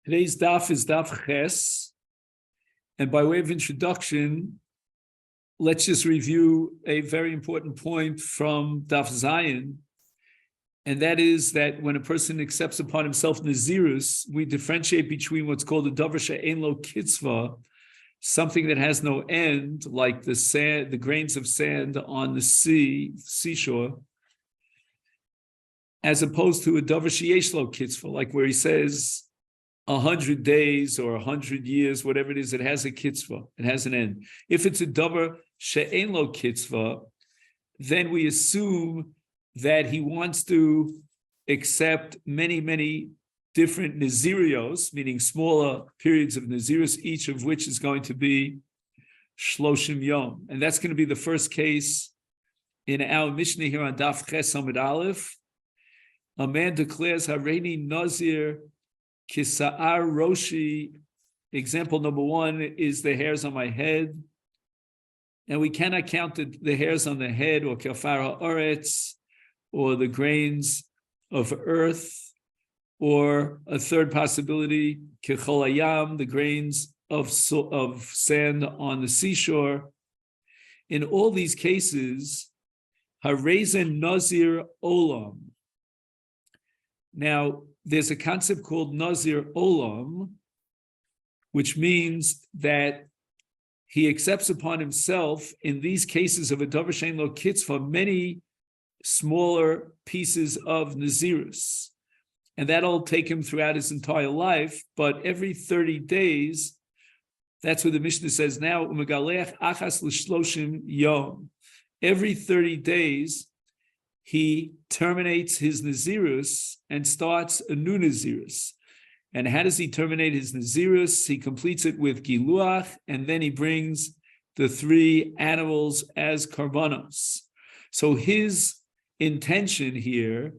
Today's daf is daf ches, and by way of introduction, let's just review a very important point from daf zayin, and that is that when a person accepts upon himself nazirus, we differentiate between what's called a davar she'ein lo kitzva, something that has no end, like the sand, the grains of sand on the seashore, as opposed to a davar she'yesh lo kitzva, like where he says 100 days or 100 years, whatever it is, it has a kitzvah, it has an end. If it's a davar she'ein lo kitzvah, then we assume that he wants to accept many different nazirios, meaning smaller periods of nazirus, each of which is going to be shloshim yom. And that's going to be the first case in our Mishnah here on Daf Ches Amud Aleph. A man declares, Hareini Nazir Kisa'ar Roshi. Example number one is the hairs on my head. And we cannot count the hairs on the head or kafar ha'aretz or the grains of earth, or a third possibility, kechol hayam, the grains of sand on the seashore. In all these cases, harezen nazir olam. Now, there's a concept called Nazir Olam, which means that he accepts upon himself, in these cases of a davar she'ein lo kitzvah, many smaller pieces of Nazirus. And that'll take him throughout his entire life, but every 30 days, that's what the Mishnah says now, umegaleach achas l'shloshim yom. Every 30 days, he terminates his Nazirus and starts a new Nazirus. And how does he terminate his Nazirus? He completes it with Giluach, and then he brings the 3 animals as karbanos. So his intention here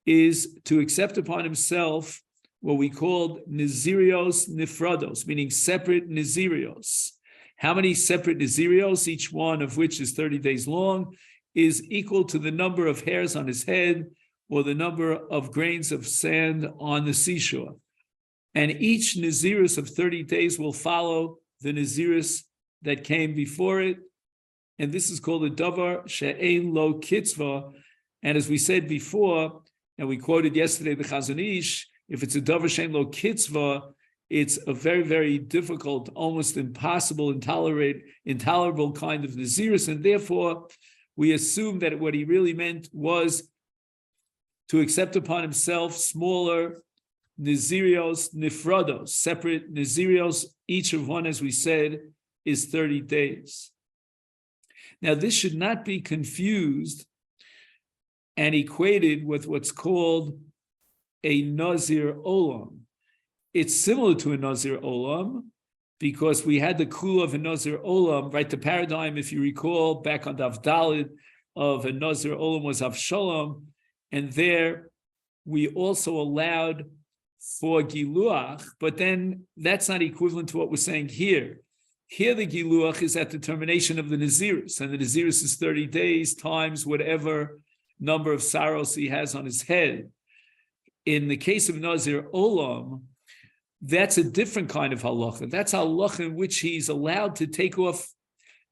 is to accept upon himself what we called Nazirios Nifrados, meaning separate Nazirios. How many separate Nazirios, each one of which is 30 days long, is equal to the number of hairs on his head or the number of grains of sand on the seashore. And each Nazirus of 30 days will follow the Nazirus that came before it. And this is called a davar she'ein lo kitzvah. And as we said before, and we quoted yesterday the Chazon Ish, if it's a davar she'ein lo kitzvah, it's a very difficult, almost impossible, intolerable kind of Nazirus. And therefore, we assume that what he really meant was to accept upon himself smaller Nazirios Nifrados, separate Nazirios, each of one, as we said, is 30 days. Now, this should not be confused and equated with what's called a Nazir Olam. It's similar to a Nazir Olam because we had the kula of a Nazir Olam, right? The paradigm, if you recall, back on Daf Dalid of a Nazir Olam was Avshalom, and there we also allowed for Giluach, but then that's not equivalent to what we're saying here. Here the Giluach is at the termination of the Nazirus, and the Nazirus is 30 days times whatever number of saros he has on his head. In the case of Nazir Olam, that's a different kind of halacha. That's halacha in which he's allowed to take off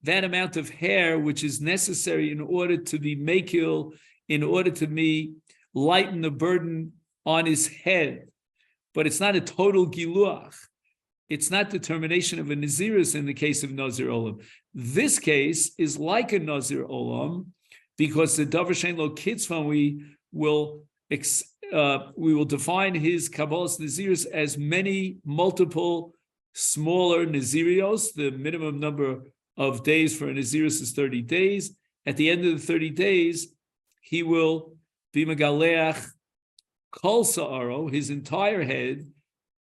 that amount of hair which is necessary in order to be makil, in order to lighten the burden on his head. But it's not a total giluach. It's not the termination of a nazirus in the case of Nazir Olam. This case is like a Nazir Olam because the davar she'ein lo kitzvah, we will define his kabbalas nazirus as multiple smaller nazirios. The minimum number of days for a nazirus is 30 days. At the end of the 30 days, he will be megaleach kol sa'aro, his entire head,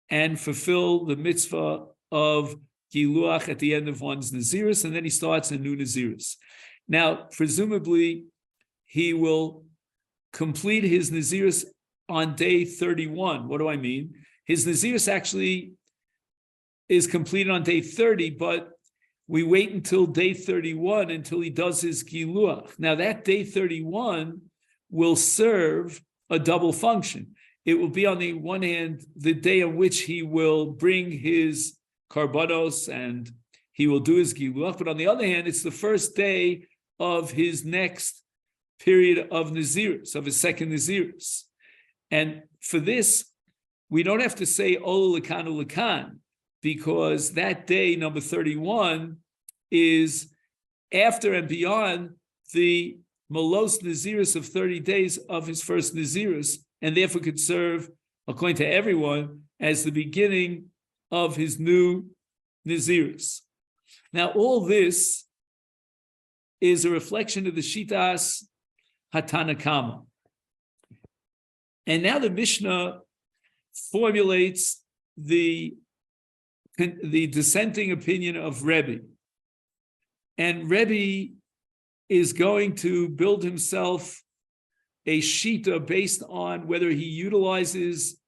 and fulfill the mitzvah of giluach at the end of one's nazirus, and then he starts a new nazirus. Now, presumably, he will complete his nazirus on day 31. What do I mean? His nazirus actually is completed on day 30, but we wait until day 31 until he does his giluach. Now, that day 31 will serve a double function. it will be on the one hand the day on which he will bring his karbanos and he will do his giluach, but on the other hand, it's the first day of his next period of Nazirus, of his second Nazirus. And for this, we don't have to say Ol Lakan Lakan, because that day, number 31, is after and beyond the Malos Nazirus of 30 days of his first Nazirus, and therefore could serve, according to everyone, as the beginning of his new Nazirus. Now, all this is a reflection of the Shitas Hatanakama. And now the Mishnah formulates the dissenting opinion of Rebbe. And Rebbe is going to build himself a shita based on whether he utilizes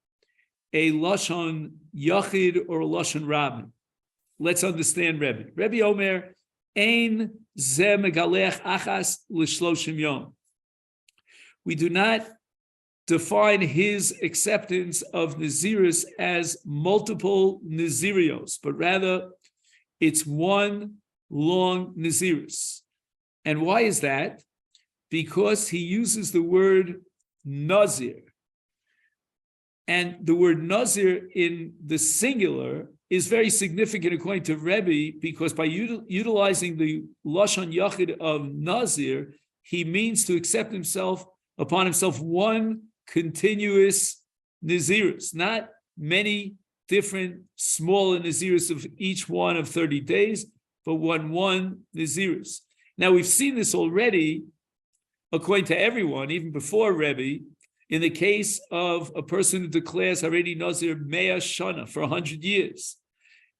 a Lashon Yachid or a Lashon Rabin. Let's understand Rebbe. Rebbe Omer, Ein ze megalech achas l'shloshim yom. We do not define his acceptance of Nazirus as multiple Nazirios, but rather it's one long Nazirus. And why is that? Because he uses the word Nazir. And the word Nazir in the singular is very significant according to Rebbe, because by utilizing the Lashon Yachid of Nazir, he means to accept upon himself one continuous Nazirus, not many different smaller Nazirus of each one of 30 days, but one Nazirus. Now, we've seen this already, according to everyone, even before Rebbe, in the case of a person who declares Haredi Nazir Mea Shana for 100 years.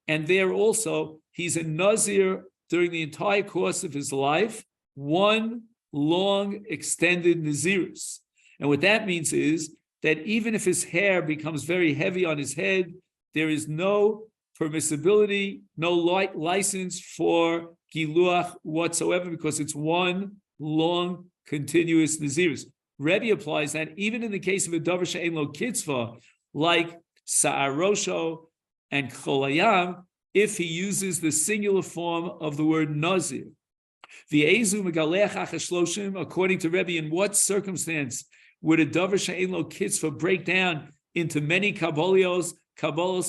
And there also, he's a Nazir during the entire course of his life, one long extended Nazirus. And what that means is that even if his hair becomes very heavy on his head, there is no permissibility, no license for Giluach whatsoever, because it's one long continuous Nazirus. Rebbe applies that even in the case of a Davar She'ein Lo Kitzvah, like Sa'arosho and Cholayam, if he uses the singular form of the word Nazir. V'ezu megalech achashloshim, according to Rebbe, in what circumstance would a Davar She'ein Lo Kitzvah break down into many Kabbalos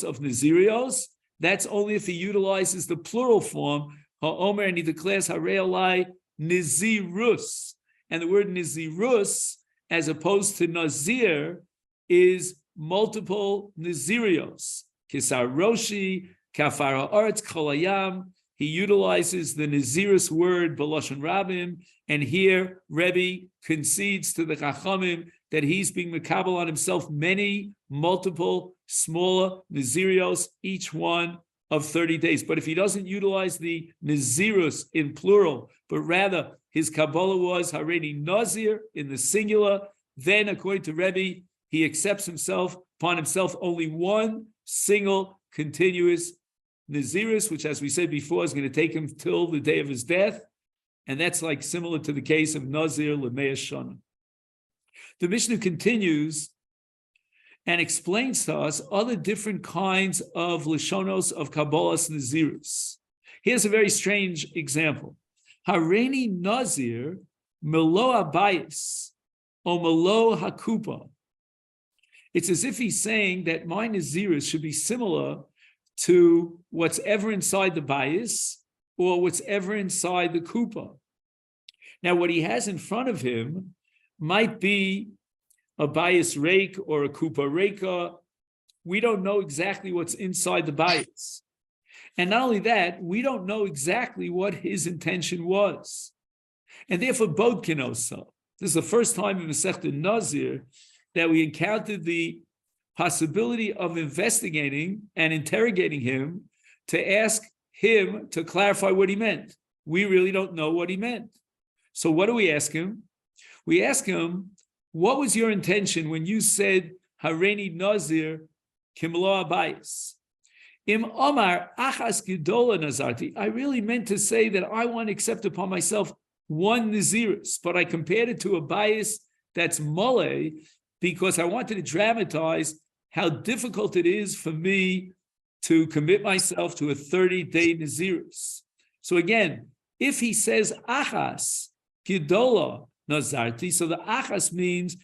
of Nazirios? That's only if he utilizes the plural form, Ha'omer, and he declares Harei Alai Nazirus. And the word Nazirus, as opposed to Nazir, is multiple Nazirios. Kisar Roshi, Kafar Ha'aretz, Cholayam. He utilizes the Nazirus word, B'lashon Rabim, and here Rebbe concedes to the Chachamim that he's being makabel on himself many, multiple, smaller Nazirios, each one of 30 days. But if he doesn't utilize the Nazirus in plural, but rather his Kabbalah was Haredi Nazir in the singular, then according to Rebbe, he accepts upon himself only one single continuous Nazirus, which, as we said before, is going to take him till the day of his death. And that's like similar to the case of Nazir L'Mea Shana. The Mishnah continues and explains to us other different kinds of Lashonos of Kabbalah's Nazirus. Here's a very strange example. Hareni Nazir Melo Abayis O Melo Hakupa. It's as if he's saying that my Nazirus should be similar to what's ever inside the bayis or what's ever inside the kupa. Now, what he has in front of him might be a bayis rake or a kupa reka. We don't know exactly what's inside the bayis. And not only that, we don't know exactly what his intention was. And therefore, both can know so. This is the first time in Masechet Nazir that we encountered the possibility of investigating and interrogating him to ask him to clarify what he meant. We really don't know what he meant. So what do we ask him? We ask him, what was your intention when you said, Hareni Nazir Kimlo Abayis? Im Omar Achas Gedola Nazarti. I really meant to say that I want to accept upon myself one Nazirus, but I compared it to a bias that's mole. because I wanted to dramatize how difficult it is for me to commit myself to a 30-day Nazirus. So again, if he says achas gidola nazarti, so the achas means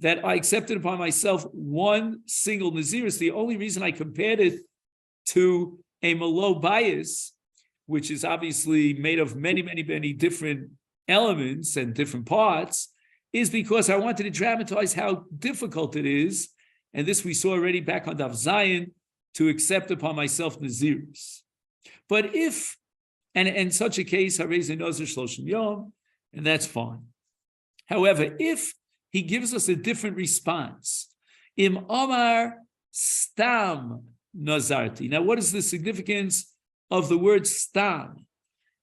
that I accepted upon myself one single Nazirus. The only reason I compared it to a malo bias, which is obviously made of many, many, many different elements and different parts, is because I wanted to dramatize how difficult it is, and this we saw already back on Daf Zayin, to accept upon myself Nazirus. But if, and in such a case, I raise a Nazir Shloshim Yom, and that's fine. However, if he gives us a different response, Im Omar Stam Nazarti. Now, what is the significance of the word Stam?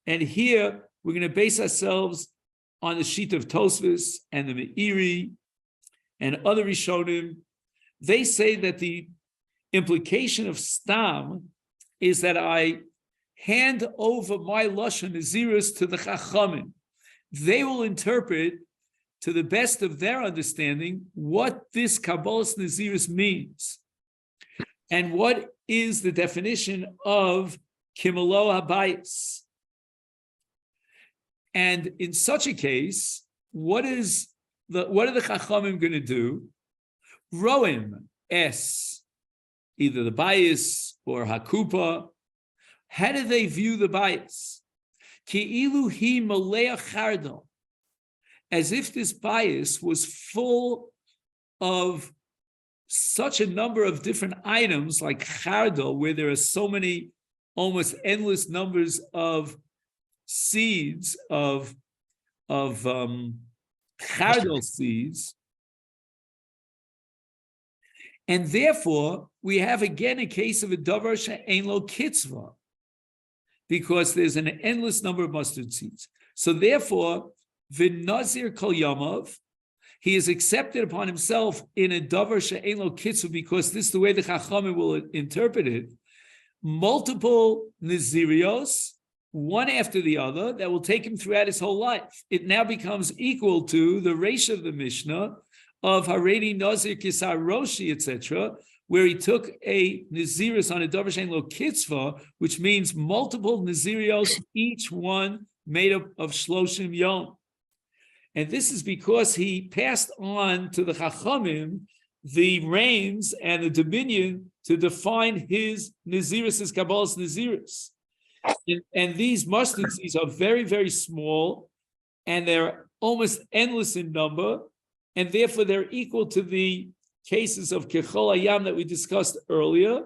And here, we're going to base ourselves on the sheet of Tosfos and the Meiri and other Rishonim. They say that the implication of Stam is that I hand over my Lashon Nazirus to the Chachamim. They will interpret to the best of their understanding what this Kabbalas Nazirus means and what is the definition of Kimalo Habayis. And in such a case, what are the Chachamim going to do? Roim es, either the bias or Hakupa. How do they view the bias? Ki'ilu hi malea chardal, as if this bias was full of such a number of different items, like chardal, where there are so many, almost endless numbers of seeds of chardal seeds. And therefore, we have again a case of a davar she'ein lo kitzva, because there's an endless number of mustard seeds. So therefore, v'nazir kol yamav, he is accepted upon himself in a davar she'ein lo kitzva, because this is the way the Chachamim will interpret it. Multiple nazirios, one after the other, that will take him throughout his whole life. It now becomes equal to the resh of the Mishnah of Haredi Nazir Kisar Roshi, etc., where he took a Nazirus on a davar she'ein lo kitzva, which means multiple Nazirios, each one made up of Shloshim Yom. And this is because he passed on to the Chachamim the reins and the dominion to define his Nazirus, his Kabbalas Nazirus. And these mustard seeds are very, very small, and they're almost endless in number, and therefore they're equal to the cases of Kechol Hayam that we discussed earlier.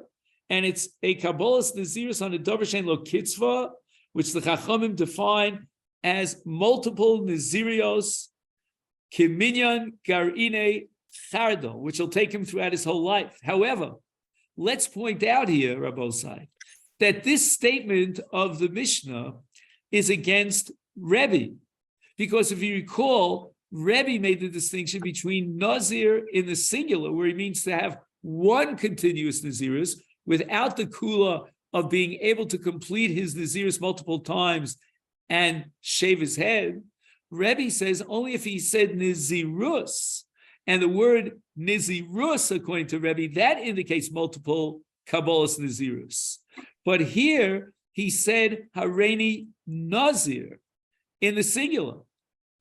And it's a Kabbalas Nazirus on a davar she'ein lo kitzva, which the Chachamim define as multiple Nazirios, Kiminyan Garine Chardal, which will take him throughout his whole life. However, let's point out here, Rabbosai, that this statement of the Mishnah is against Rebbe. Because if you recall, Rebbe made the distinction between Nazir in the singular, where he means to have one continuous Nazirus, without the kula of being able to complete his Nazirus multiple times and shave his head. Rebbe says only if he said Nazirus, and the word Nazirus, according to Rebbe, that indicates multiple Kabbalas Nazirus. But here he said Hareni Nazir in the singular.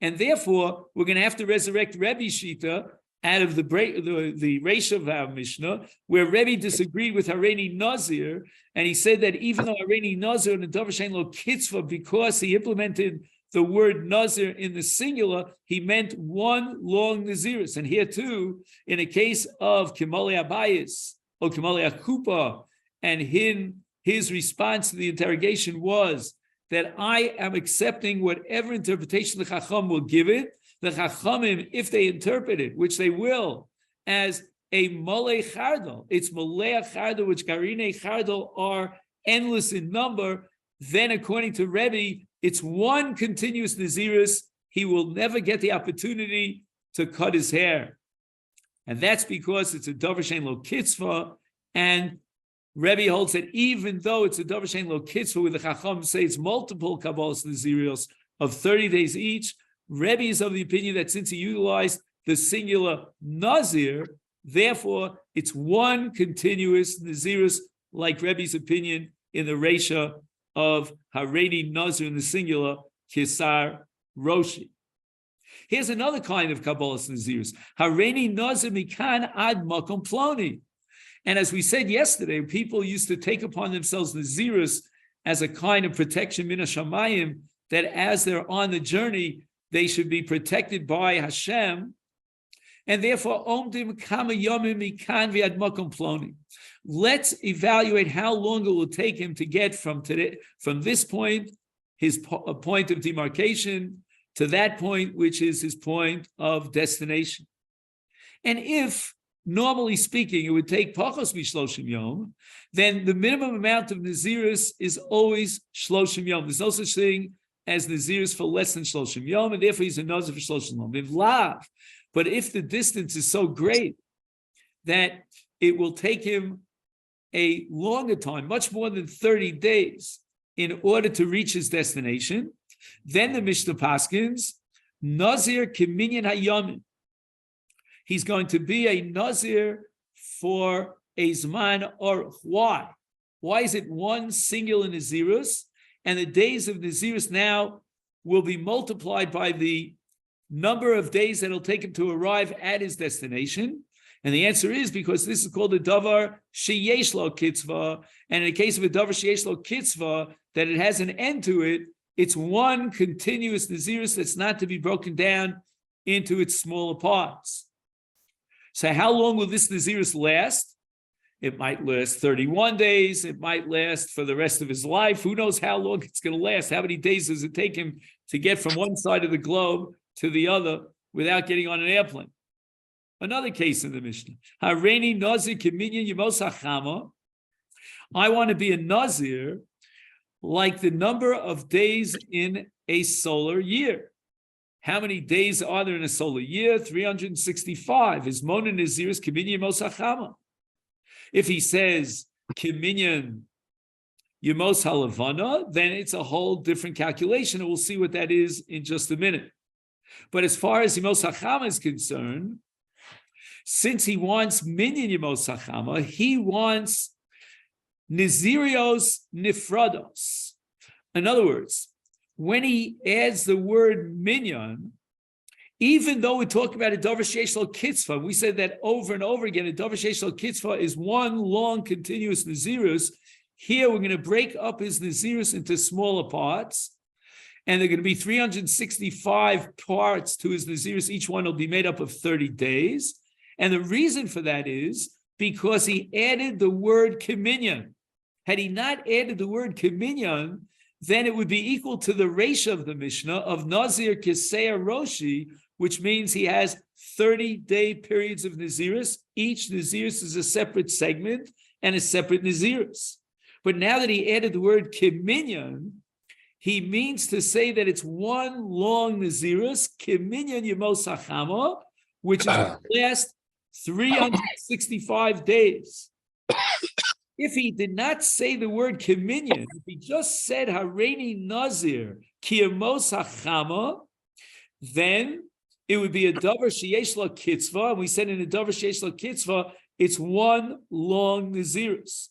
And therefore, we're going to have to resurrect Rebbe Shita out of the resh of our Mishnah, where Rebbe disagreed with Hareni Nazir, and he said that even though Hareni Nazir and the davar she'ein lo kitzva, because he implemented the word Nazir in the singular, he meant one long Nazirus. And here too, in a case of Kimalei Abayis or Kimalei Akupa, and his response to the interrogation was that I am accepting whatever interpretation the Chacham will give it. The Chachamim, if they interpret it, which they will, as a Malei Chardal, it's Malei Chardal, which Garine Chardal are endless in number, then according to Rebbe, it's one continuous Nazirus. He will never get the opportunity to cut his hair. And that's because it's a davar she'ein lo kitzva, and Rebbe holds that even though it's a davar she'ein lo kitzva, where the Chacham say it's multiple Kabbalas Nazirios of 30 days each, Rebbe is of the opinion that since he utilized the singular Nazir. Therefore, it's one continuous Nazirus, like Rebbe's opinion in the Reisha of Hareini Nazir in the singular, Kisar Roshi. Here's another kind of Kabbalah's Nazirus. Hareini Nazir mikan ad makom ploni. And as we said yesterday, people used to take upon themselves Nazirus as a kind of protection min hashamayim, that as they're on the journey, they should be protected by Hashem. And therefore, omdim kama yomim mikan v'ad makom ploni. Let's evaluate how long it will take him to get from this point, his point of demarcation, to that point, which is his point of destination. And if, normally speaking, it would take pachos mishloshim yom, then the minimum amount of Nazirus is always shloshim yom. There's no such thing as Nazirus for less than shloshim yom, and therefore he's a Nazir for shloshim yom. If lav, but if the distance is so great that it will take him a longer time, much more than 30 days, in order to reach his destination, then the Mishnah paskins, Nazir kiminyan hayamin. He's going to be a Nazir for a Zman Aruch. Why? Why is it one singular Nazirus? And the days of Nazirus now will be multiplied by the number of days that it'll take him to arrive at his destination. And the answer is because this is called a davar sheyesh lo kitzvah. And in the case of a davar sheyesh lo kitzvah, that it has an end to it, it's one continuous Nazirus that's not to be broken down into its smaller parts. So how long will this Nazirus last? It might last 31 days. It might last for the rest of his life. Who knows how long it's going to last? How many days does it take him to get from one side of the globe to the other without getting on an airplane? Another case in the Mishnah. Hareini Nazir kiminyan yemos hachama. I want to be a Nazir like the number of days in a solar year. How many days are there in a solar year? 365. Is Mona Nazirus kiminyan yemos hachama. If he says kiminyan yemos halavana, then it's a whole different calculation, and we'll see what that is in just a minute. But as far as yemos hachama is concerned, since he wants minyan yemos hachama, he wants nizirios nifrados. In other words, when he adds the word minyan, even though we talk about a davar sheyesh lo kitzvah, we said that over and over again, a davar sheyesh lo kitzvah is one long continuous nazirus. Here we're going to break up his nazirus into smaller parts, and they're going to be 365 parts to his nazirus. Each one will be made up of 30 days. And the reason for that is because he added the word kiminyan. Had he not added the word kiminyan, then it would be equal to the Reisha of the Mishnah of Nazir Kisei Roshi, which means he has 30-day periods of Nazirus. Each Nazirus is a separate segment and a separate Nazirus. But now that he added the word kiminyan, he means to say that it's one long Nazirus, kiminyan yemos hachama, which is the last 365 days. If he did not say the word kiminyan, if he just said hareini nazir ki yemos hachama, then it would be a davar sheyesh lo kitzvah. And we said in a davar sheyesh lo kitzvah, it's one long nazirus.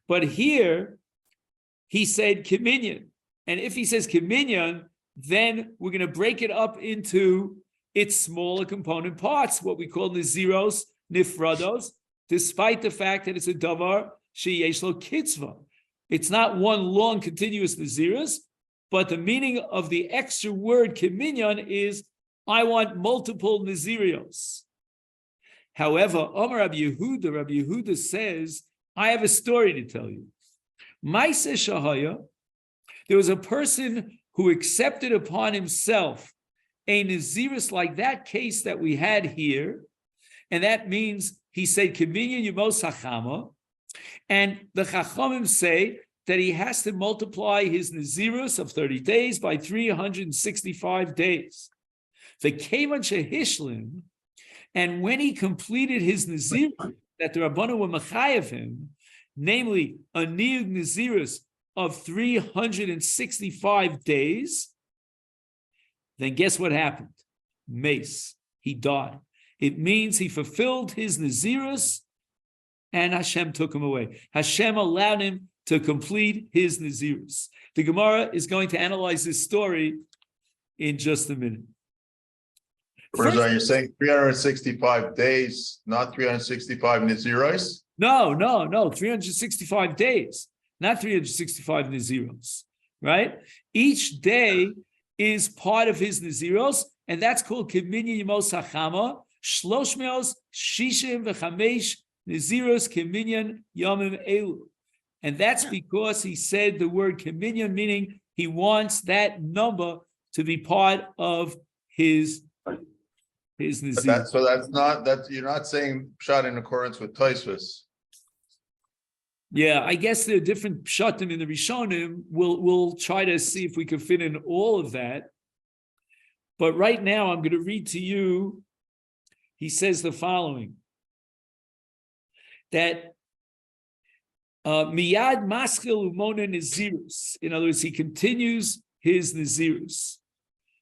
But here, he said kiminyan. And if he says kiminyan, then we're going to break it up into its smaller component parts, what we call naziros nifrados, despite the fact that it's a davar sheyesh lo kitzvah. It's not one long continuous nazirus, but the meaning of the extra word kiminyan is I want multiple nazirios. However, Omar Rabbi Yehuda says, I have a story to tell you. Masechet shahaya, there was a person who accepted upon himself a nazirus like that case that we had here, and that means he said kiminyan yemos hachama, and the Chachamim say that he has to multiply his nazirus of 30 days by 365 days. The kevan shehishlim, and when he completed his nazirus that the Rabbanu were mechayev him, namely a niyug nazirus of 365 days, then guess what happened? Mace, he died. It means he fulfilled his Nazirus and Hashem took him away. Hashem allowed him to complete his Nazirus. The Gemara is going to analyze this story in just a minute. First, are you saying 365 days, not 365 Naziros? No, 365 days, not 365 Naziros, right? Each day is part of his Naziros, and that's called Keminyan Yemos HaChama, Shlosh Meos Shishim V'Chamesh Naziros Keminyan Yomim Elu. And that's because he said the word Keminyan, meaning he wants that number to be part of his Nazir. So that's not, you're not saying shot in accordance with Tosfos. Yeah, I guess there are different pshatim in the Rishonim. We'll try to see if we can fit in all of that. But right now, I'm going to read to you. He says the following: that miyad maschil umona nazirus. In other words, he continues his nazirus.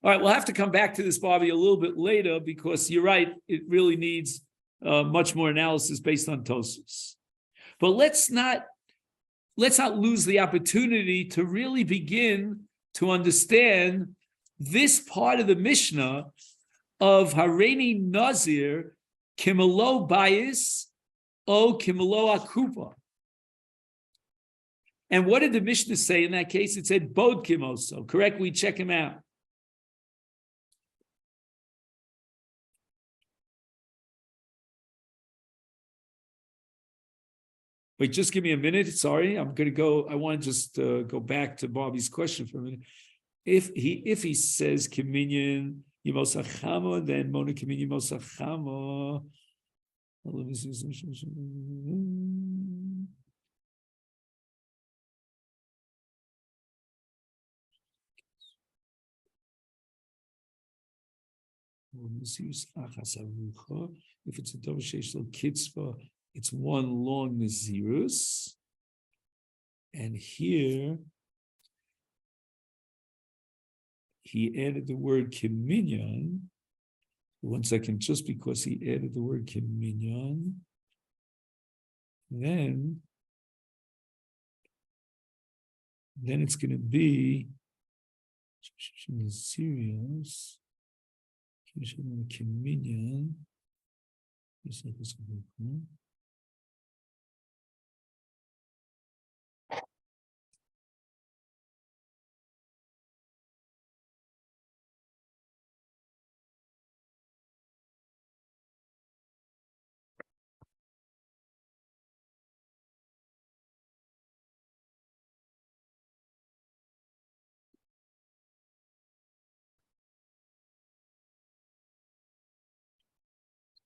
All right, we'll have to come back to this, Bobby, a little bit later because you're right. It really needs much more analysis based on Tosfos. But let's not lose the opportunity to really begin to understand this part of the Mishnah of Hareini Nazir Kimelo Bayis O Kimelo Akupa. And what did the Mishnah say in that case? It said Bod Kimoso. Correct? We check him out. Wait, just give me a minute. Sorry, I'm going to go. I want to just go back to Bobby's question for a minute. If he says Keminyan Yimosachama, then Mona Keminyan Yimosachama. Let me see. If it's a double sheish lo kitzvah, it's one long Nazirus. And here, he added the word Keminyan. 1 second, just because he added the word Keminyan, then it's going to be Nazirus. Keminyan.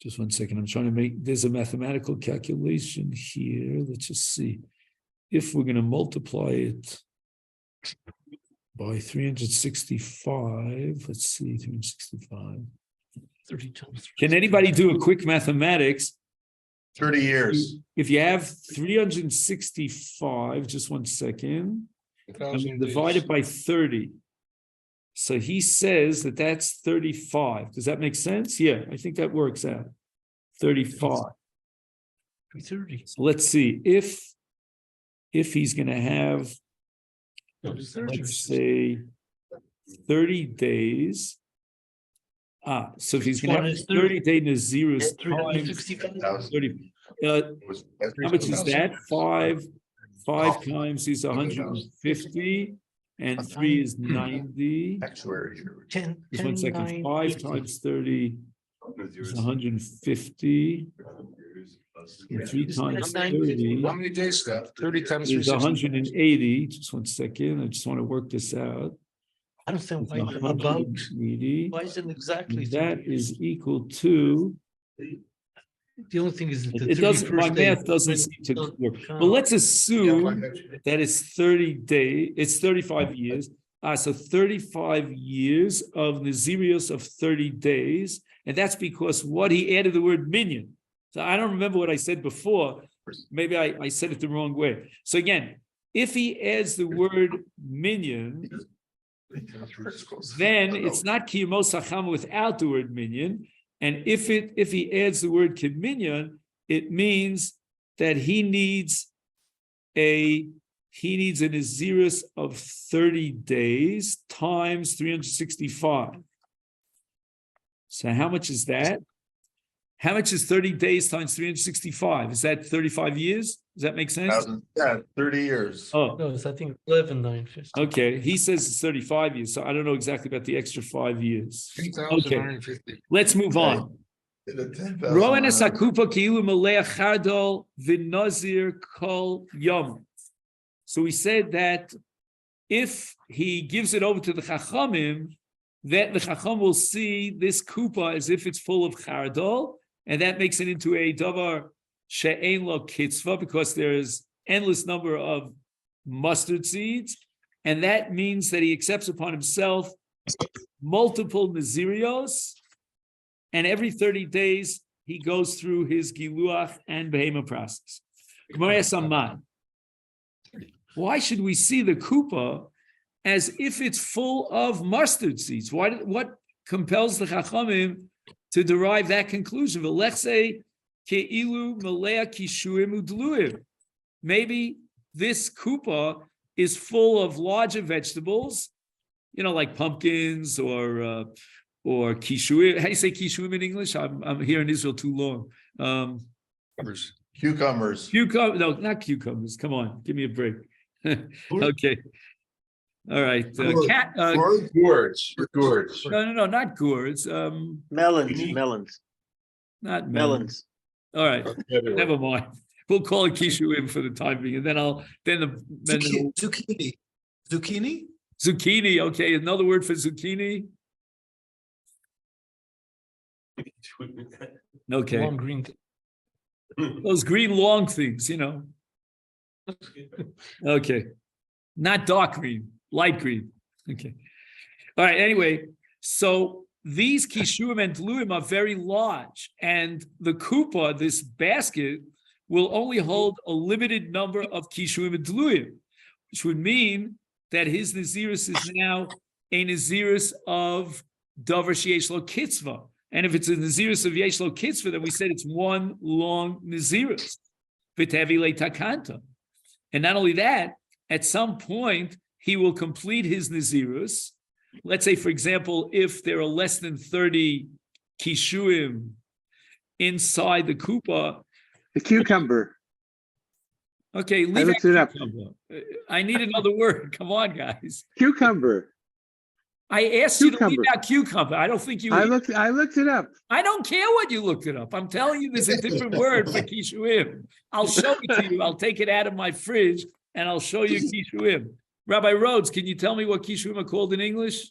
Just 1 second. I'm trying to make, there's a mathematical calculation here. Let's just see. If we're going to multiply it by 365, let's see, 365. 30 times. Can anybody do a quick mathematics? 30 years. If you have 365, just 1 second, divide it by 30. So he says that that's 35. Does that make sense? Yeah, I think that works out. 35. 30. So let's see. If he's going to have, let's say, 30 days. So if he's going to have 30-day Nazirus times 30. How much is that? 5 times is 150. And 3 is 90. Actuary. 10. Just 1 second. 5 times 30 is 150. And 3 times 30. How many days, Scott? 30 times is 180. Just 1 second. I just want to work this out. I don't think why is it exactly? That is equal to. The only thing is that it doesn't. My math doesn't seem to work. But let's assume that it's 30 days. It's 35 years. So 35 years of Nazirius of 30 days, and that's because what he added the word minyan. So I don't remember what I said before. Maybe I said it the wrong way. So again, if he adds the word minyan, then it's not kiyamos hachama without the word minyan. And if he adds the word kinminyan, it means that he needs a Nazirus of 30 days times 365. So how much is that? How much is 30 days times 365? Is that 35 years? Does that make sense? 30 years. Oh, No, it's I think 11,950. okay. He says it's 35 years, so I don't know exactly about the extra 5 years. 3,950. Let's move on. Rowan esakupa ki'ilu malei chardol v'nazir kol yom. So we said that if he gives it over to the Chachamim, that the Chacham will see this kupa as if it's full of chardol, and that makes it into a davar she'ein lo kitzva, because there's endless number of mustard seeds, and that means that he accepts upon himself multiple nazirios, and every 30 days he goes through his giluach and behema process. Gemara Samad. Why should we see the kupa as if it's full of mustard seeds? What compels the Chachamim to derive that conclusion? Maybe this kupa is full of larger vegetables, like pumpkins or kishuim. How do you say kishuim in English? I'm here in Israel too long. Cucumbers. No, not cucumbers. Come on, give me a break. Okay. All right. Gourds. No, not gourds. Melons. Not Melons. All right. Never mind. We'll call it kishuim for the time being, and then Zucchini. Zucchini. Okay, another word for zucchini. Okay, Long green. those green long things, Okay, not dark green, light green. Okay, all right. Anyway, so these kishuim and tluim are very large, and the kupa, this basket, will only hold a limited number of kishuim and tluim, which would mean that his nazirus is now a nazirus of davar sheyesh lo kitzva. And if it's a nazirus of yesh lo kitzva, then we said it's one long nazirus. V'tevi le takanta. And not only that, at some point, he will complete his nazirus. Let's say, for example, if there are less than 30 kishuim inside the kupa. The cucumber. Okay, leave looked it up. I need another word. Come on, guys. Cucumber. I asked you to leave out cucumber. I don't think you. I looked it up. I don't care what you looked it up. I'm telling you, there's a different word for kishuim. I'll show it to you. I'll take it out of my fridge and I'll show you kishuim. Rabbi Rhodes, can you tell me what kishuim are called in English?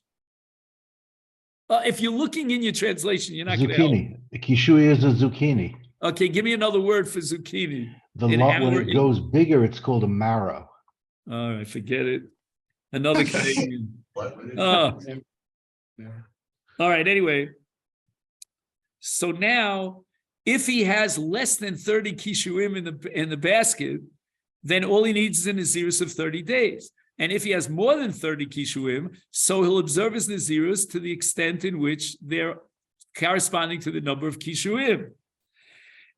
If you're looking in your translation, you're not going to help. Zucchini. The kishui is a zucchini. Okay, give me another word for zucchini. When it goes bigger, it's called a marrow. All right, forget it. Another Canadian. All right, anyway. So now, if he has less than 30 kishuim in the basket, then all he needs is a nazirus of 30 days. And if he has more than 30 kishuim, so he'll observe his nazirus to the extent in which they're corresponding to the number of kishuim.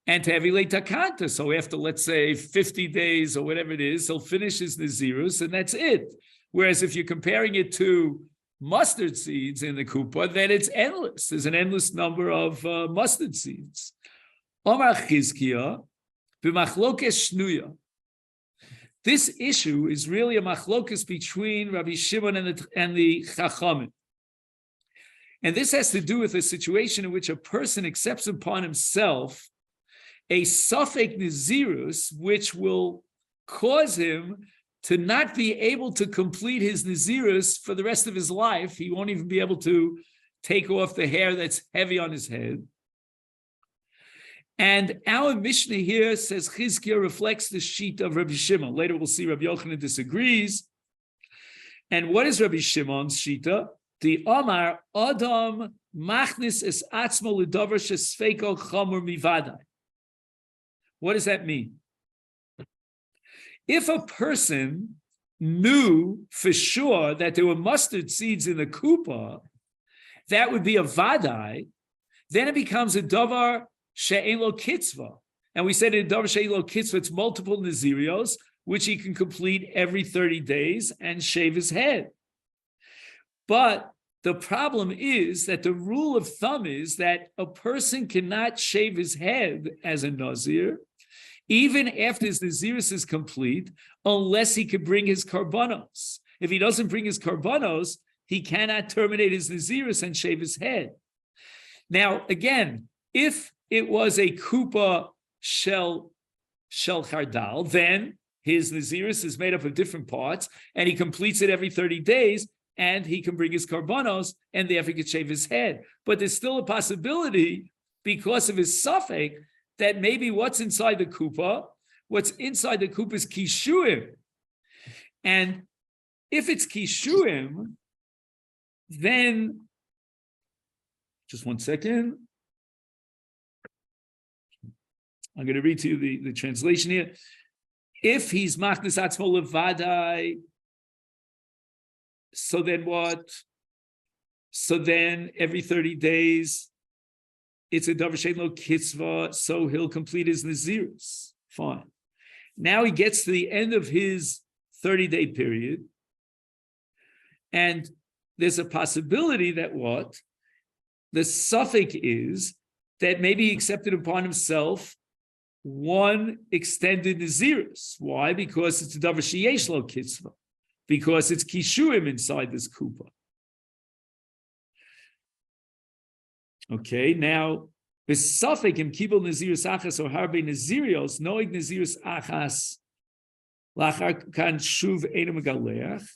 And to Evile Takanta, so after, let's say, 50 days or whatever it is, he'll finish his nazirus, and that's it. Whereas if you're comparing it to mustard seeds in the kupa, then it's endless. There's an endless number of mustard seeds. Omar Chizkiya, b'machlokes shnuya. This issue is really a machlokes between Rabbi Shimon and the Chachamim. And this has to do with a situation in which a person accepts upon himself a suffix nazirus, which will cause him to not be able to complete his nazirus for the rest of his life. He won't even be able to take off the hair that's heavy on his head. And our Mishnah here says Chizkiah reflects the sheet of Rabbi Shimon. Later we'll see Rabbi Yochanan disagrees. And what is Rabbi Shimon's shita? The Omar Adam Machnis es Atzmo L'Davar Shesfeiko Chamur Mivadai. What does that mean? If a person knew for sure that there were mustard seeds in the kupa, that would be a vadai, then it becomes a davar she'ein lo kitzva. And we said in davar she'ein lo kitzva, it's multiple nazirios, which he can complete every 30 days and shave his head. But the problem is that the rule of thumb is that a person cannot shave his head as a Nazir, even after his Naziris is complete, unless he could bring his karbanos. If he doesn't bring his karbanos, he cannot terminate his Naziris and shave his head. Now, again, if it was a kupa shel chardal, then his Naziris is made up of different parts, and he completes it every 30 days, and he can bring his karbanos, and therefore he could shave his head. But there's still a possibility, because of his suffix, that maybe what's inside the kupa is kishuim. And if it's kishuim, then, just one second. I'm going to read to you the translation here. If he's machnis atzmo levadai, so then what? So then every 30 days, it's a davar she'ein lo kitzva, so he'll complete his nazirus. Fine. Now he gets to the end of his 30-day period, and there's a possibility that what? The suffix is that maybe he accepted upon himself one extended nazirus. Why? Because it's a davar sheyesh lo kitzva. Because it's kishuim inside this kupa. Okay, now the suffix in kibul nazirus achas or harbe nazirios noig nazirus achas lachar kan shuv einu megaleach.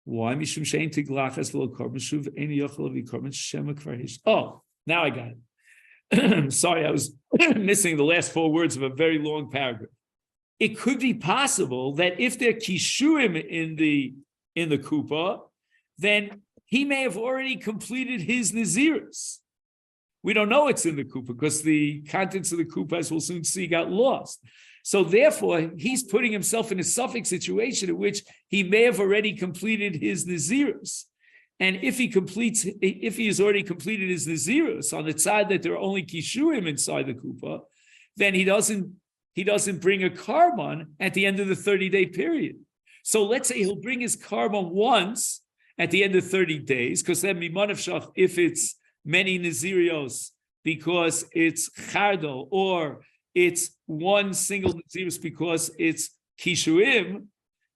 Why? Mishum shein tiglachas v'lo korban shuv einu yochel v'korban shema kvar hish. Oh, now I got it. Sorry, I was missing the last 4 words of a very long paragraph. It could be possible that if they're kishuim in the kupa, then he may have already completed his nazirus. We don't know it's in the kupa because the contents of the kupa, as we'll soon see, got lost. So therefore, he's putting himself in a suffix situation in which he may have already completed his nazirus. And if he has already completed his nazirus on the side that there are only kishuim inside the kupa, then he doesn't bring a carbon at the end of the 30-day period. So let's say he'll bring his carbon once at the end of 30 days, because then mimanavshach, if it's many nazirios, because it's chardal, or it's one single nazirus because it's kishuim,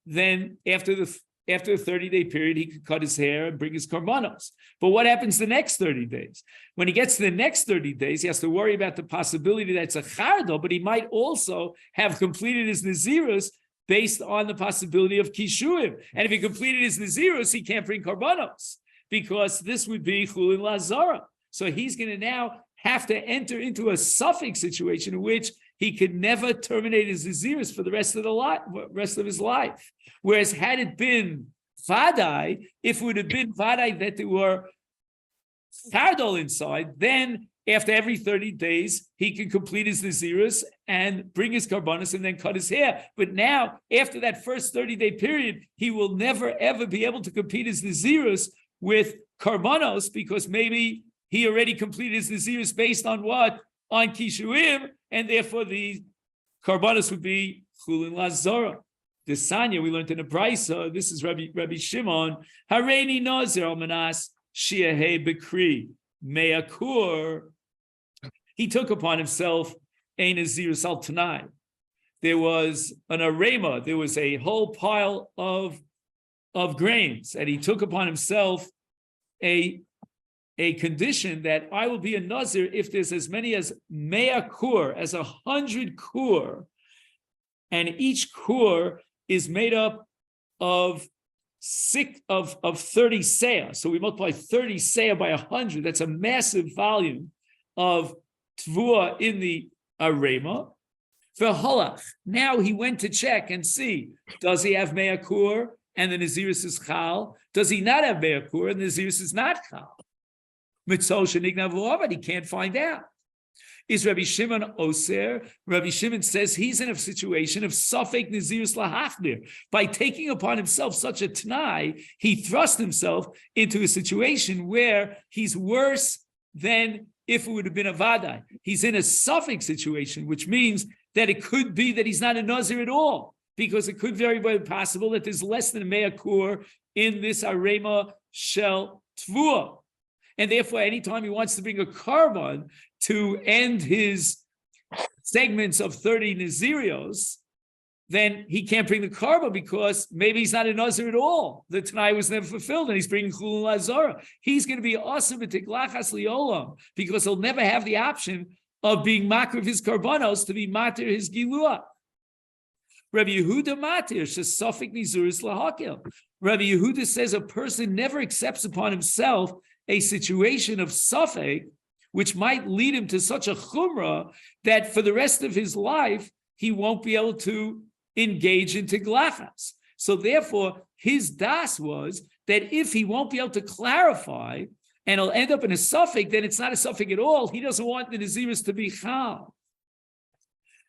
then after the 30-day period, he could cut his hair and bring his karbanos. But what happens the next 30 days? When he gets to the next 30 days, he has to worry about the possibility that it's a chardal, but he might also have completed his nazirus based on the possibility of kishuim. And if he completed his nazirus, he can't bring karbanos, because this would be chulin lazara. So he's going to now have to enter into a suffix situation in which he could never terminate his nazirus for the rest of his life. Whereas had it been vadai, if it would have been vadai that there were chardal inside, then after every 30 days, he can complete his nazirus and bring his karbanos and then cut his hair. But now, after that first 30-day period, he will never, ever be able to complete his nazirus with karbanos, because maybe he already completed his nazirus based on what? On kishuim, and therefore the karbanos would be chulin lazara. The Sanya we learned in the Brisa, this is Rabbi Shimon, Hareini Nazir almanas shiahei bekri meyakur. He took upon himself a nazirus al tanai. There was an arema, there was a whole pile of grains, and he took upon himself a condition that I will be a Nazir if there's as many as mea kur, as 100 kur, and each kur is made up of 30 seah. So we multiply 30 seah by 100. That's a massive volume of tvua in the arema. For halach, now he went to check and see, does he have mea kur and the nazirus is chal? Does he not have mea kur and the nazirus is not chal? Mitzol shenignav, but he can't find out. Is Rabbi Shimon Oser? Rabbi Shimon says he's in a situation of safek nazirus lahachmir. By taking upon himself such a t'nai, he thrust himself into a situation where he's worse than if it would have been a vadai. He's in a suffix situation, which means that it could be that he's not a Nazir at all, because it could very well be possible that there's less than a mea kur in this arema shel tvua. And therefore, anytime he wants to bring a carbon to end his segments of 30 Nazirios, then he can't bring the carbon because maybe he's not a Nazir at all. The Tanai was never fulfilled, and he's bringing Chulun Lazara. He's going to be awesome at Tiglachas Liolam because he'll never have the option of being makar of his karbanos to be matir his gilua. Rabbi Yehuda matir shesofik nizuris lahakel. Rabbi Yehuda says a person never accepts upon himself a situation of suffix, which might lead him to such a chumrah that for the rest of his life, he won't be able to engage in tiglachas. So therefore, his das was that if he won't be able to clarify and he'll end up in a suffix, then it's not a suffix at all. He doesn't want the Naziris to be chal.